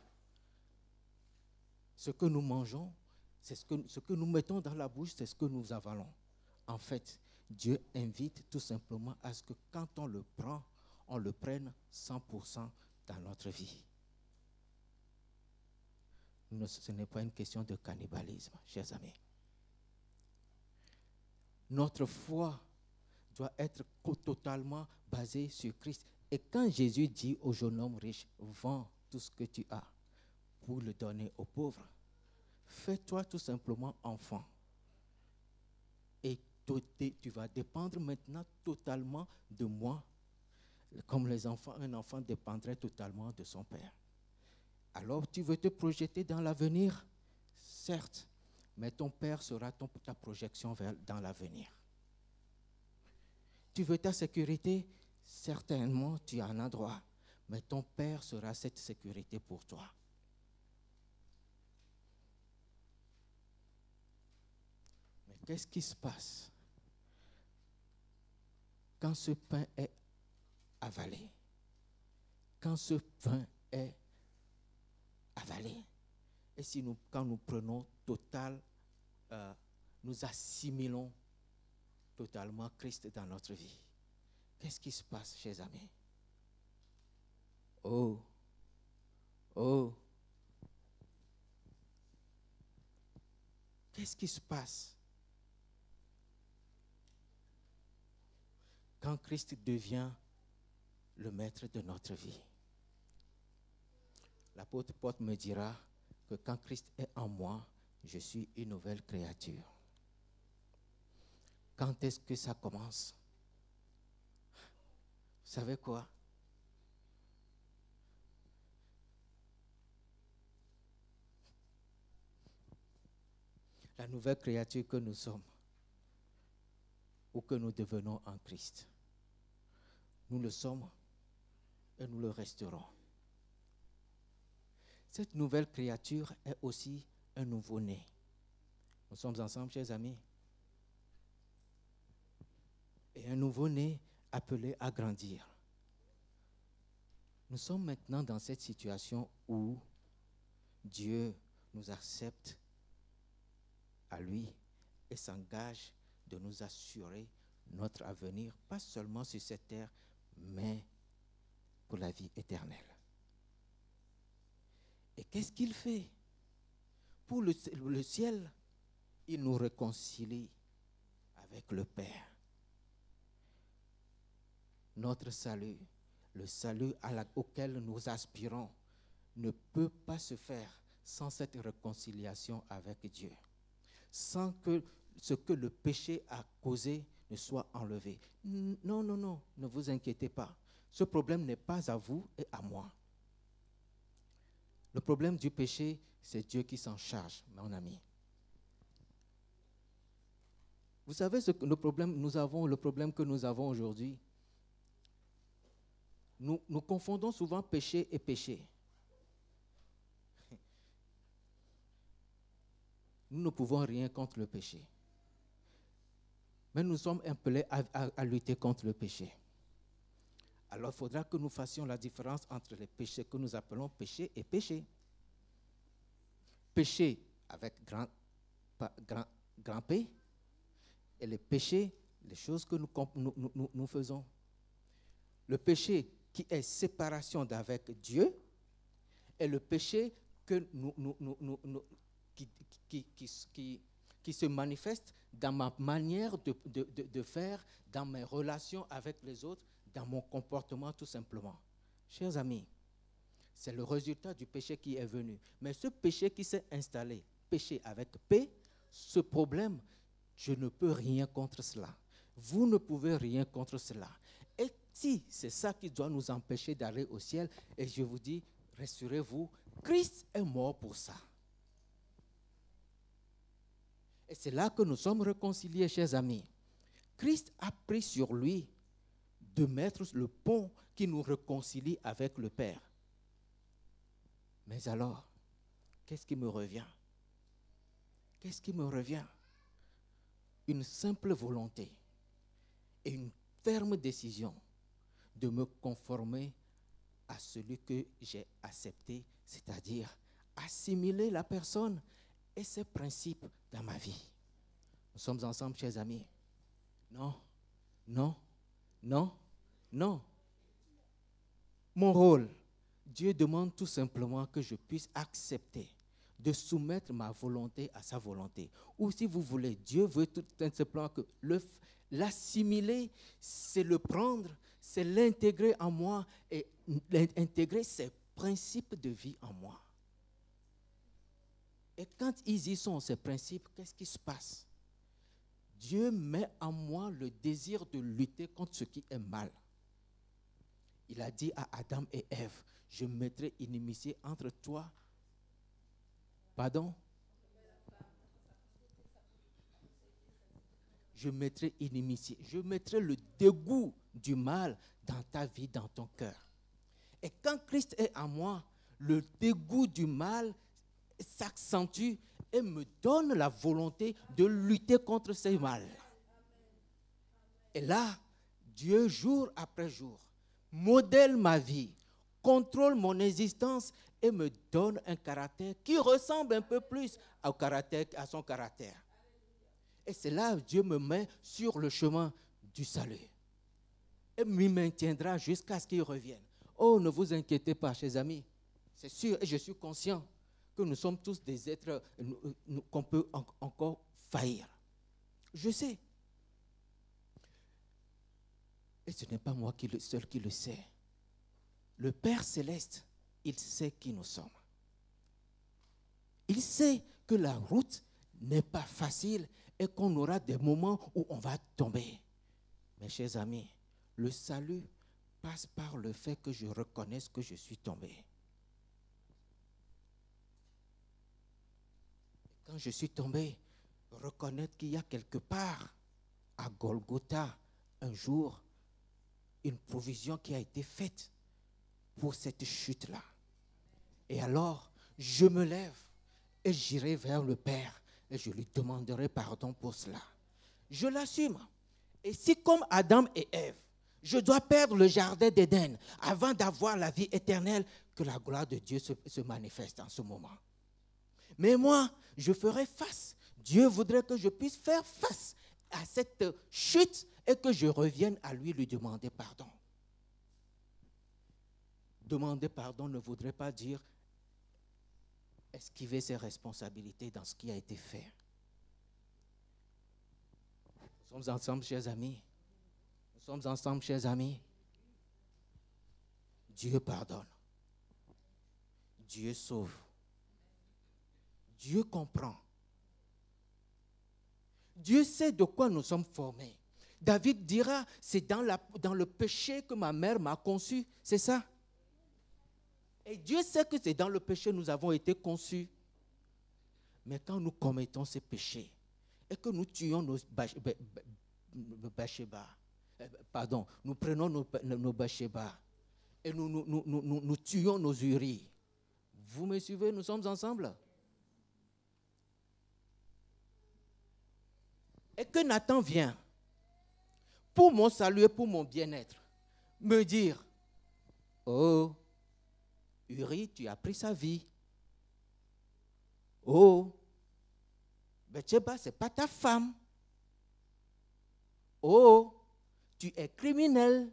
Ce que nous mangeons, c'est ce que nous mettons dans la bouche, c'est ce que nous avalons. En fait, Dieu invite tout simplement à ce que quand on le prend, on le prenne 100% dans notre vie. Ce n'est pas une question de cannibalisme, chers amis. Notre foi doit être totalement basée sur Christ. Et quand Jésus dit au jeune homme riche, vends tout ce que tu as pour le donner aux pauvres, fais-toi tout simplement enfant. Et tu vas dépendre maintenant totalement de moi, comme un enfant dépendrait totalement de son père. Alors tu veux te projeter dans l'avenir, certes, mais ton père sera ta projection dans l'avenir. Tu veux ta sécurité, certainement tu en as droit, mais ton père sera cette sécurité pour toi. Mais qu'est-ce qui se passe quand ce pain est avalé? Quand ce pain est avalé? Et si quand nous prenons nous assimilons totalement Christ dans notre vie, qu'est-ce qui se passe, chers amis? Oh, qu'est-ce qui se passe quand Christ devient le maître de notre vie? L'apôtre Paul me dira que quand Christ est en moi, je suis une nouvelle créature. Quand est-ce que ça commence? Vous savez quoi? La nouvelle créature que nous sommes, ou que nous devenons en Christ, nous le sommes et nous le resterons. Cette nouvelle créature est aussi un nouveau-né. Nous sommes ensemble, chers amis. Et un nouveau-né appelé à grandir. Nous sommes maintenant dans cette situation où Dieu nous accepte à lui et s'engage de nous assurer notre avenir, pas seulement sur cette terre, mais pour la vie éternelle. Et qu'est-ce qu'il fait? Pour le ciel, il nous réconcilie avec le Père. Notre salut, le salut auquel nous aspirons, ne peut pas se faire sans cette réconciliation avec Dieu, sans que ce que le péché a causé ne soit enlevé. Non, ne vous inquiétez pas. Ce problème n'est pas à vous et à moi. Le problème du péché, c'est Dieu qui s'en charge, mon ami. Vous savez le problème que nous avons aujourd'hui? Nous confondons souvent péché et péché. Nous ne pouvons rien contre le péché. Mais nous sommes appelés à lutter contre le péché. Alors il faudra que nous fassions la différence entre les péchés que nous appelons péché et péché. Péché avec grand P, et les péchés, les choses que nous faisons. Le péché qui est séparation d'avec Dieu, et le péché que qui se manifeste dans ma manière de faire, dans mes relations avec les autres, dans mon comportement tout simplement. Chers amis, c'est le résultat du péché qui est venu. Mais ce péché qui s'est installé, péché avec P, ce problème, je ne peux rien contre cela. Vous ne pouvez rien contre cela. Et si c'est ça qui doit nous empêcher d'aller au ciel, et je vous dis, rassurez-vous, Christ est mort pour ça. Et c'est là que nous sommes réconciliés, chers amis. Christ a pris sur lui de mettre le pont qui nous réconcilie avec le Père. Mais alors, qu'est-ce qui me revient? Qu'est-ce qui me revient? Une simple volonté et une ferme décision de me conformer à celui que j'ai accepté, c'est-à-dire assimiler la personne et ses principes dans ma vie. Nous sommes ensemble, chers amis. Non. Mon rôle, Dieu demande tout simplement que je puisse accepter de soumettre ma volonté à sa volonté. Ou si vous voulez, Dieu veut tout simplement que l'assimiler, c'est le prendre, c'est l'intégrer en moi et intégrer ses principes de vie en moi. Et quand ils y sont, ces principes, qu'est-ce qui se passe? Dieu met en moi le désir de lutter contre ce qui est mal. Il a dit à Adam et Ève, je mettrai inimitié entre toi. Pardon? Je mettrai inimitié, je mettrai le dégoût du mal dans ta vie, dans ton cœur. Et quand Christ est en moi, le dégoût du mal s'accentue et me donne la volonté de lutter contre ce mal. Et là, Dieu, jour après jour, modèle ma vie, contrôle mon existence et me donne un caractère qui ressemble un peu plus à son caractère. Et c'est là que Dieu me met sur le chemin du salut. Et m'y maintiendra jusqu'à ce qu'il revienne. Oh, ne vous inquiétez pas, chers amis. C'est sûr, et je suis conscient que nous sommes tous des êtres qu'on peut encore faillir. Je sais. Et ce n'est pas moi seul qui le sais. Le Père Céleste, il sait qui nous sommes. Il sait que la route n'est pas facile et qu'on aura des moments où on va tomber. Mes chers amis, le salut passe par le fait que je reconnaisse que je suis tombé. Quand je suis tombé, reconnaître qu'il y a quelque part à Golgotha, un jour, une provision qui a été faite pour cette chute-là. Et alors, je me lève et j'irai vers le Père et je lui demanderai pardon pour cela. Je l'assume. Et si comme Adam et Ève, je dois perdre le jardin d'Éden avant d'avoir la vie éternelle, que la gloire de Dieu se manifeste en ce moment. Mais moi, je ferai face. Dieu voudrait que je puisse faire face à cette chute et que je revienne à lui demander pardon. Demander pardon ne voudrait pas dire esquiver ses responsabilités dans ce qui a été fait. Nous sommes ensemble, chers amis. Nous sommes ensemble, chers amis. Dieu pardonne. Dieu sauve. Dieu comprend. Dieu sait de quoi nous sommes formés. David dira, c'est dans le péché que ma mère m'a conçu. C'est ça? Et Dieu sait que c'est dans le péché que nous avons été conçus. Mais quand nous commettons ces péchés et que nous tuons nos Bathsheba, nous prenons nos Bathsheba et nous tuons nos Uri. Vous me suivez? Nous sommes ensemble. Et que Nathan vient pour mon salut et pour mon bien-être me dire, oh, Uri, tu as pris sa vie. Oh, Bathsheba, ce n'est pas ta femme. Oh, tu es criminel.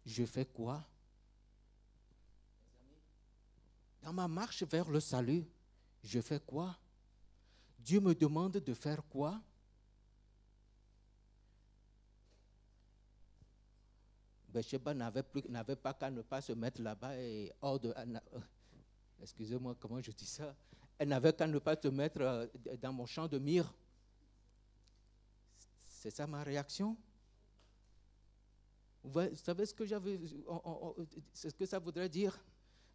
Je fais quoi? Dans ma marche vers le salut, je fais quoi? Dieu me demande de faire quoi? Bathsheba n'avait pas qu'à ne pas se mettre là-bas et hors de... Excusez-moi, comment je dis ça? Elle n'avait qu'à ne pas se mettre dans mon champ de myrrhe. C'est ça ma réaction? Vous savez ce que ça voudrait dire?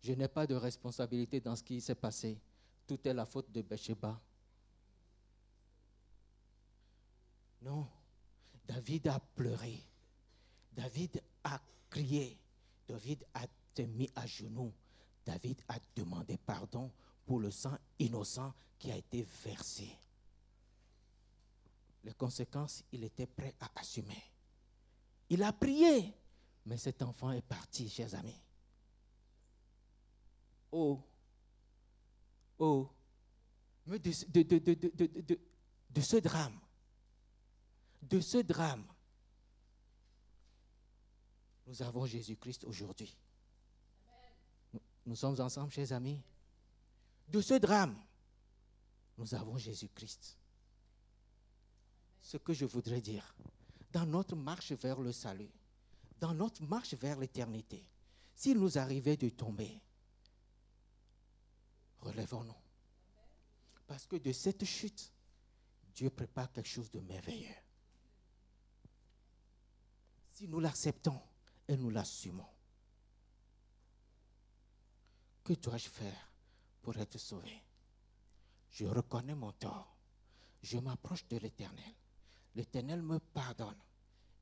Je n'ai pas de responsabilité dans ce qui s'est passé. Tout est la faute de Bathsheba. Non. David a pleuré. David a crié. David a été mis à genoux. David a demandé pardon pour le sang innocent qui a été versé. Les conséquences, il était prêt à assumer. Il a prié, mais cet enfant est parti, chers amis. Oh, mais de ce drame, nous avons Jésus-Christ aujourd'hui. Nous sommes ensemble, chers amis. De ce drame, nous avons Jésus-Christ. Ce que je voudrais dire, dans notre marche vers le salut, dans notre marche vers l'éternité, s'il nous arrivait de tomber, relevons-nous. Parce que de cette chute, Dieu prépare quelque chose de merveilleux. Si nous l'acceptons et nous l'assumons, que dois-je faire pour être sauvé? Je reconnais mon tort. Je m'approche de l'Éternel. L'Éternel me pardonne.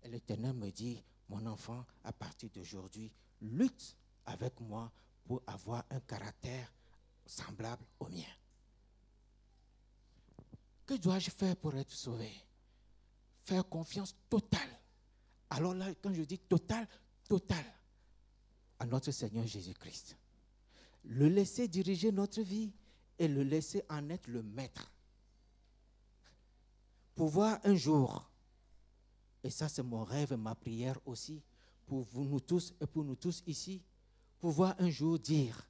Et l'Éternel me dit, mon enfant, à partir d'aujourd'hui, lutte avec moi pour avoir un caractère semblable au mien. Que dois-je faire pour être sauvé? Faire confiance totale. Alors là, quand je dis totale, totale à notre Seigneur Jésus-Christ. Le laisser diriger notre vie et le laisser en être le maître. Pouvoir un jour, et ça c'est mon rêve et ma prière aussi, pour vous, nous tous et pour nous tous ici, pouvoir un jour dire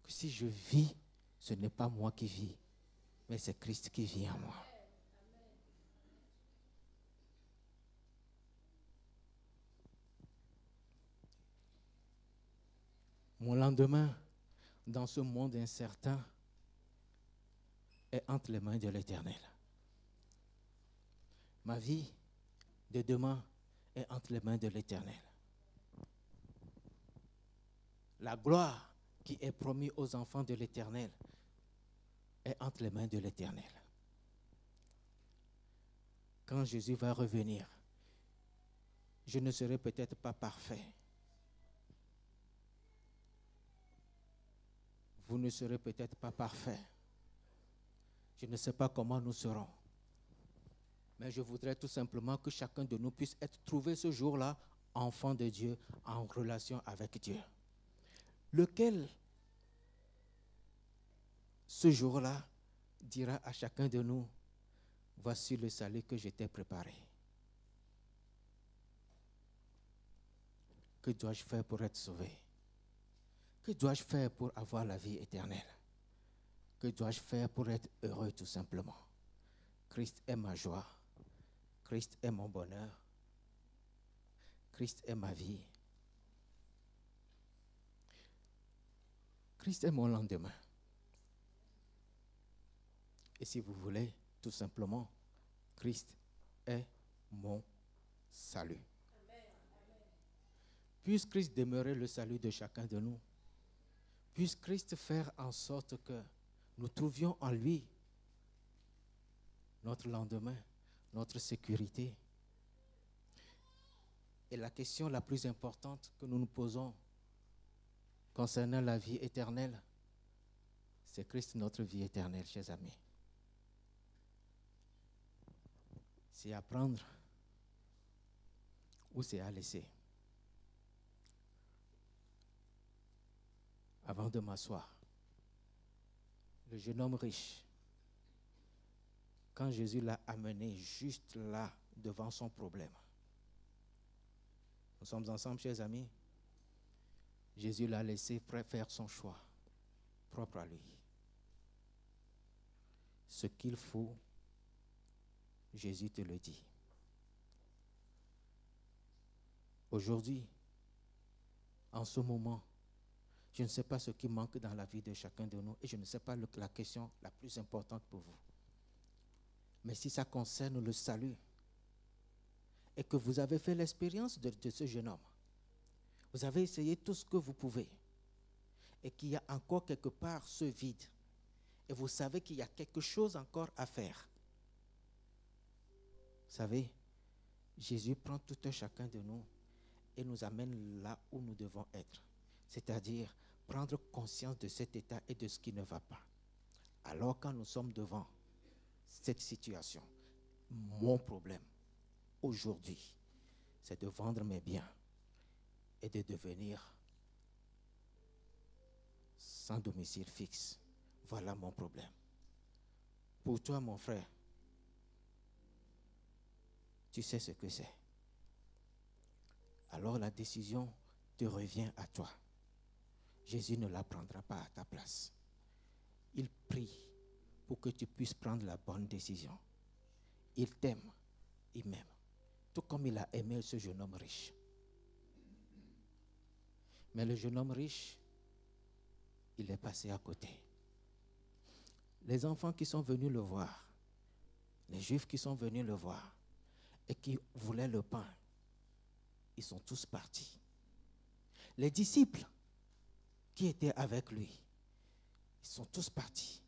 que si je vis, ce n'est pas moi qui vis, mais c'est Christ qui vit en moi. Mon lendemain, dans ce monde incertain, est entre les mains de l'Éternel. Ma vie de demain est entre les mains de l'Éternel. La gloire qui est promise aux enfants de l'Éternel est entre les mains de l'Éternel. Quand Jésus va revenir, je ne serai peut-être pas parfait. Vous ne serez peut-être pas parfait. Je ne sais pas comment nous serons. Mais je voudrais tout simplement que chacun de nous puisse être trouvé ce jour-là enfant de Dieu, en relation avec Dieu. Lequel, ce jour-là, dira à chacun de nous, voici le salut que je t'ai préparé. Que dois-je faire pour être sauvé? Que dois-je faire pour avoir la vie éternelle? Que dois-je faire pour être heureux tout simplement? Christ est ma joie. Christ est mon bonheur. Christ est ma vie. Christ est mon lendemain. Et si vous voulez, tout simplement, Christ est mon salut. Puisse Christ demeurer le salut de chacun de nous. Puisse Christ faire en sorte que nous trouvions en lui notre lendemain, notre sécurité. Et la question la plus importante que nous nous posons concernant la vie éternelle, c'est Christ notre vie éternelle, chers amis. C'est à prendre ou c'est à laisser. Avant de m'asseoir, le jeune homme riche, quand Jésus l'a amené juste là, devant son problème, nous sommes ensemble, chers amis, Jésus l'a laissé faire son choix, propre à lui. Ce qu'il faut, Jésus te le dit. Aujourd'hui, en ce moment, je ne sais pas ce qui manque dans la vie de chacun de nous et je ne sais pas la question la plus importante pour vous. Mais si ça concerne le salut et que vous avez fait l'expérience de ce jeune homme, vous avez essayé tout ce que vous pouvez et qu'il y a encore quelque part ce vide et vous savez qu'il y a quelque chose encore à faire. Vous savez, Jésus prend tout un chacun de nous et nous amène là où nous devons être. C'est-à-dire prendre conscience de cet état et de ce qui ne va pas. Alors quand nous sommes devant cette situation, mon problème aujourd'hui, c'est de vendre mes biens et de devenir sans domicile fixe. Voilà mon problème. Pour toi, mon frère, tu sais ce que c'est. Alors la décision te revient à toi. Jésus ne la prendra pas à ta place. Il prie pour que tu puisses prendre la bonne décision. Il t'aime, il m'aime, tout comme il a aimé ce jeune homme riche. Mais le jeune homme riche, il est passé à côté. Les enfants qui sont venus le voir, les Juifs qui sont venus le voir et qui voulaient le pain, ils sont tous partis. Les disciples qui étaient avec lui, ils sont tous partis.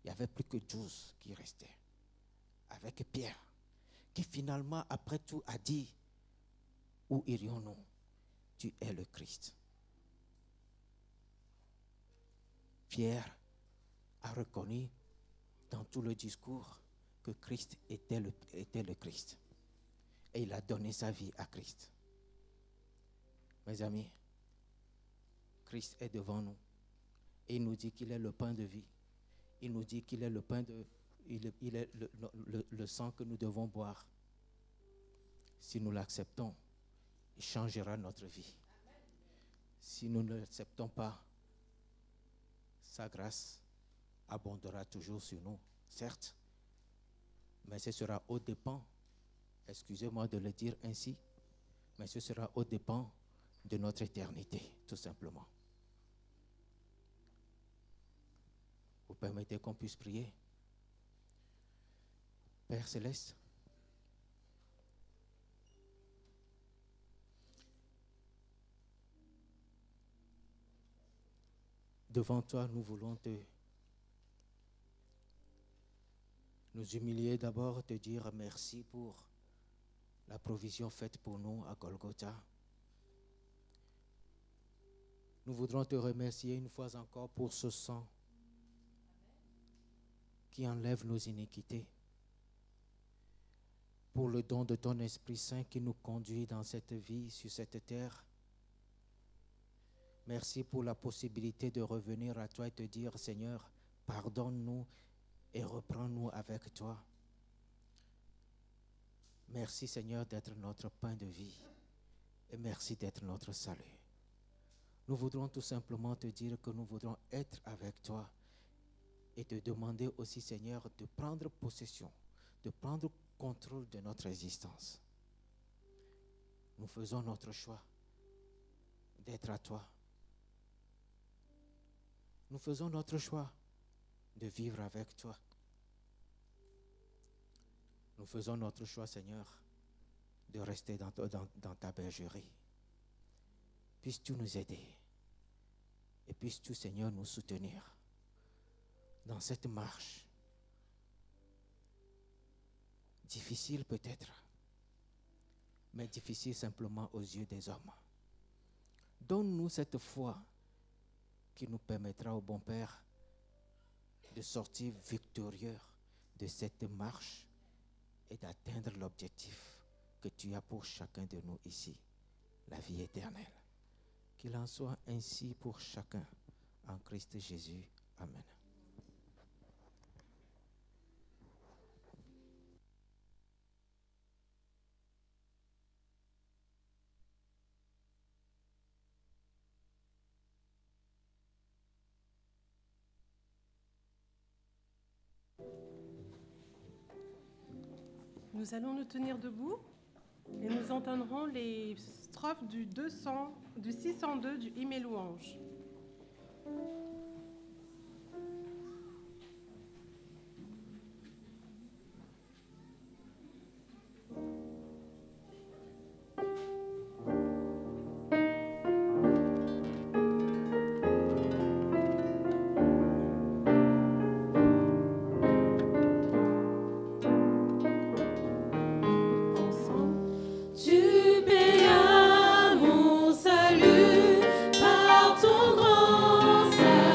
Il n'y avait plus que 12 qui restaient. Avec Pierre, qui finalement, après tout, a dit, où irions-nous? Tu es le Christ. Pierre a reconnu dans tout le discours que Christ était le Christ. Et il a donné sa vie à Christ. Mes amis, Christ est devant nous. Et il nous dit qu'il est le pain de vie. Il nous dit qu'il est le pain de... Il est le sang que nous devons boire. Si nous l'acceptons, il changera notre vie. Si nous ne l'acceptons pas, sa grâce abondera toujours sur nous, certes, mais ce sera au dépens, excusez-moi de le dire ainsi, mais ce sera au dépens de notre éternité, tout simplement. Vous permettez qu'on puisse prier? Père Céleste, devant toi, nous voulons nous humilier d'abord, te dire merci pour la provision faite pour nous à Golgotha. Nous voudrons te remercier une fois encore pour ce sang qui enlève nos iniquités, pour le don de ton Esprit Saint qui nous conduit dans cette vie, sur cette terre. Merci pour la possibilité de revenir à toi et te dire, Seigneur, pardonne-nous et reprends-nous avec toi. Merci, Seigneur, d'être notre pain de vie et merci d'être notre salut. Nous voudrons tout simplement te dire que nous voudrons être avec toi et te demander aussi, Seigneur, de prendre possession, de prendre contrôle de notre existence. Nous faisons notre choix d'être à toi. Nous faisons notre choix de vivre avec toi. Nous faisons notre choix, Seigneur, de rester dans ta bergerie. Puisses-tu nous aider et puisses-tu, Seigneur, nous soutenir dans cette marche difficile peut-être, mais difficile simplement aux yeux des hommes. Donne-nous cette foi qui nous permettra, au bon Père, de sortir victorieux de cette marche et d'atteindre l'objectif que tu as pour chacun de nous ici, la vie éternelle. Qu'il en soit ainsi pour chacun, en Christ Jésus. Amen. Nous allons nous tenir debout et nous entendrons les strophes du 602 du hymne et louange. Par ton grand salut.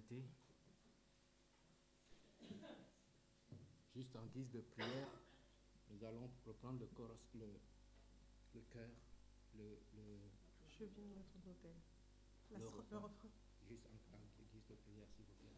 arrêter. Juste en guise de prière, nous allons reprendre le chœur, Je viens de retour d'hôtel. Le refrain. Juste en guise de prière, s'il vous plaît.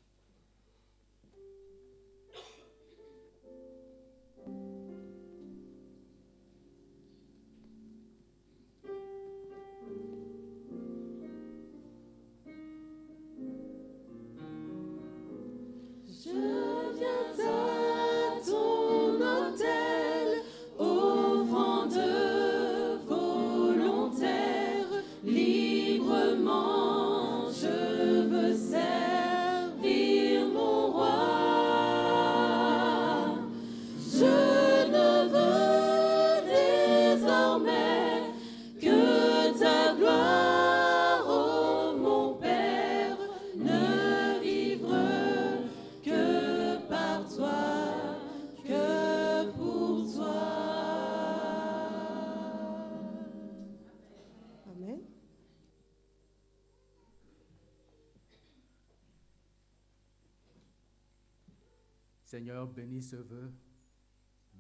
Seigneur, bénis ce vœu,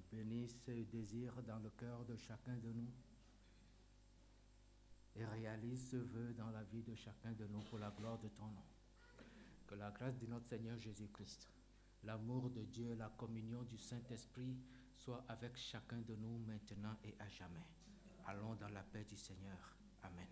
bénis ce désir dans le cœur de chacun de nous et réalise ce vœu dans la vie de chacun de nous pour la gloire de ton nom. Que la grâce de notre Seigneur Jésus-Christ, l'amour de Dieu, la communion du Saint-Esprit soit avec chacun de nous maintenant et à jamais. Allons dans la paix du Seigneur. Amen.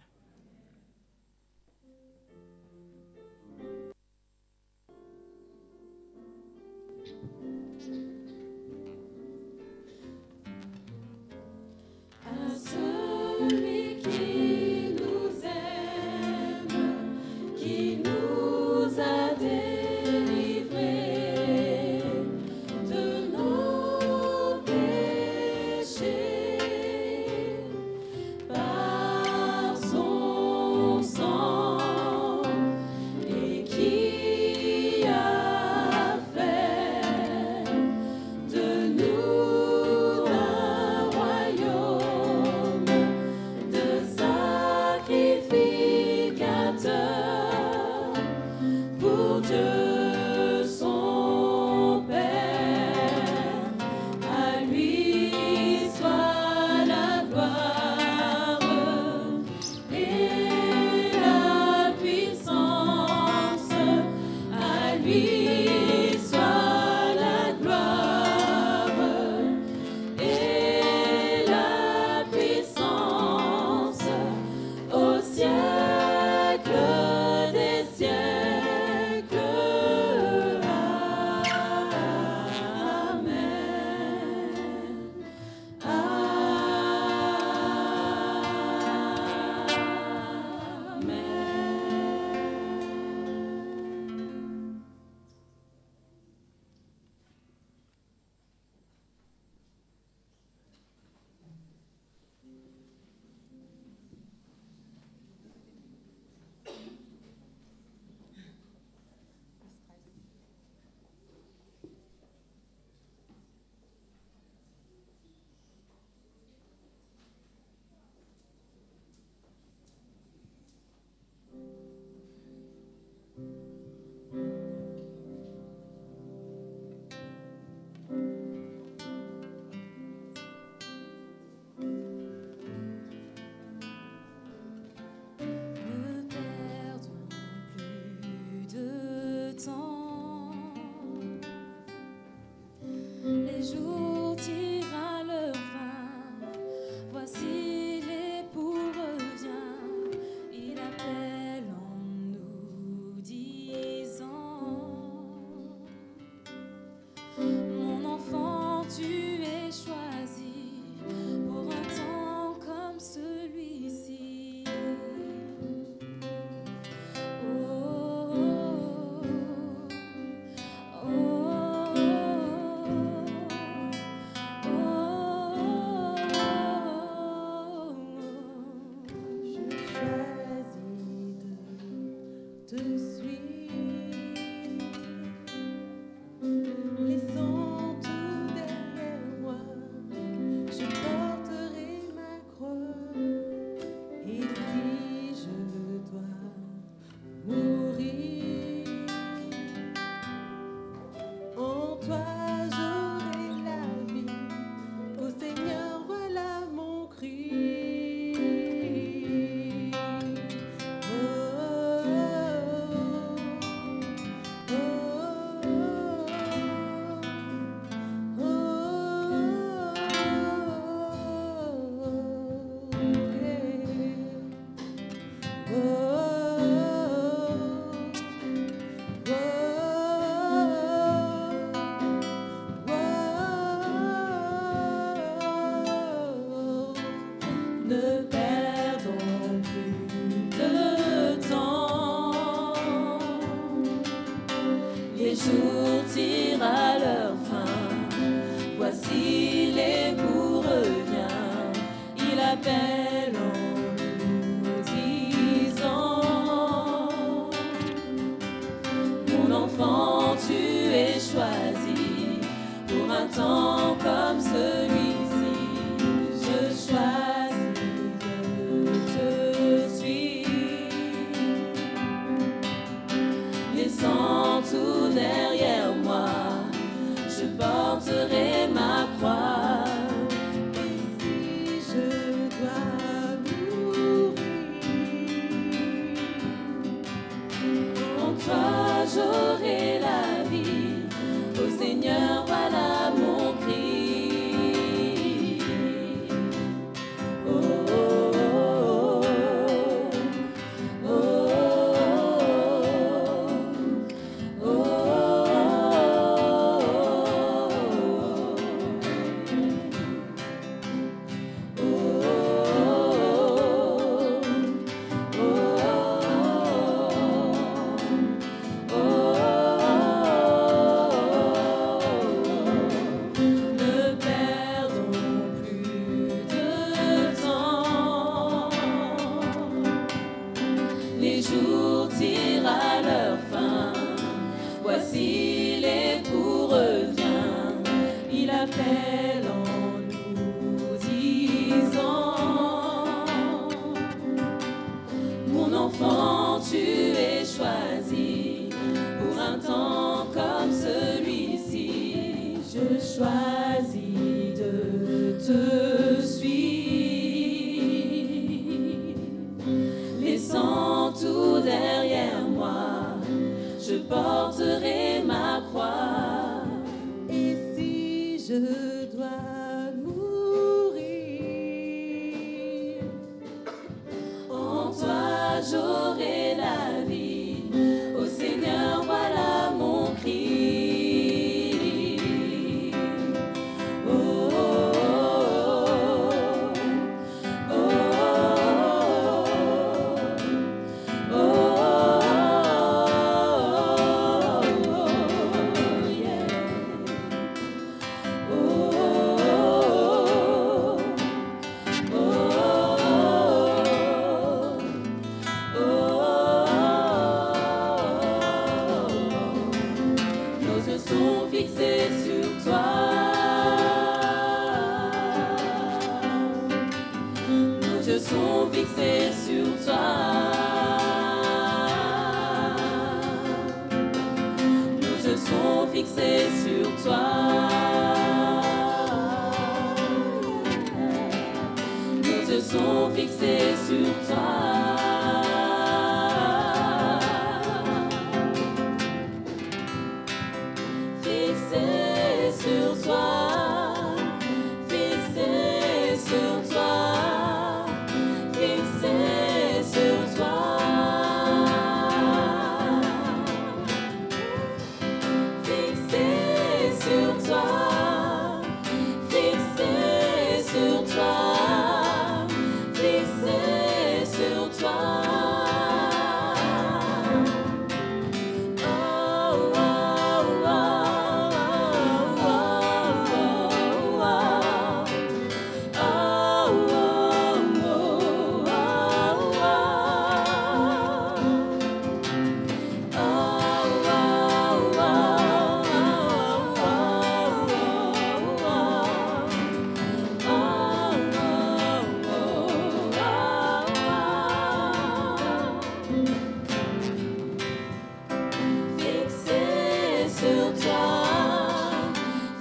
Les Les jours tirent à leur fin. Voici l'époux revient. Il appelle en nous disant: mon enfant, tu es choisi pour un temps comme celui-ci. Je choisis de te suivre, laissant tout derrière moi. Je porterai ma croix. Et si je dois mourir, en toi j'aurai la vie. Ô Seigneur, voilà mon cri. Oh, oh, oh, oh, oh, oh, ne perdons plus de temps. Les jours tirent à leur fin. Voici l'époux revient. Il appelle en nous disant: mon enfant, tu es choisi pour un temps comme celui-ci. Je choisis de te suivre, laissant tout derrière moi. Je porterai ma croix. Et si je dois mourir, en toi j'aurai la vie. Ô Seigneur, voilà mon cri. Oh, oh, oh, oh, oh, yeah. Nos yeux sont fixés sur toi. Nos yeux sont fixés sur toi. Nos yeux sont fixés sur toi. Nos yeux sont fixés sur toi. Fixé sur toi, fixé sur toi, fixé sur toi, fixé sur toi, fixé sur toi, fixé sur toi. Fixé sur toi,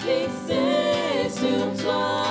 fixé sur toi.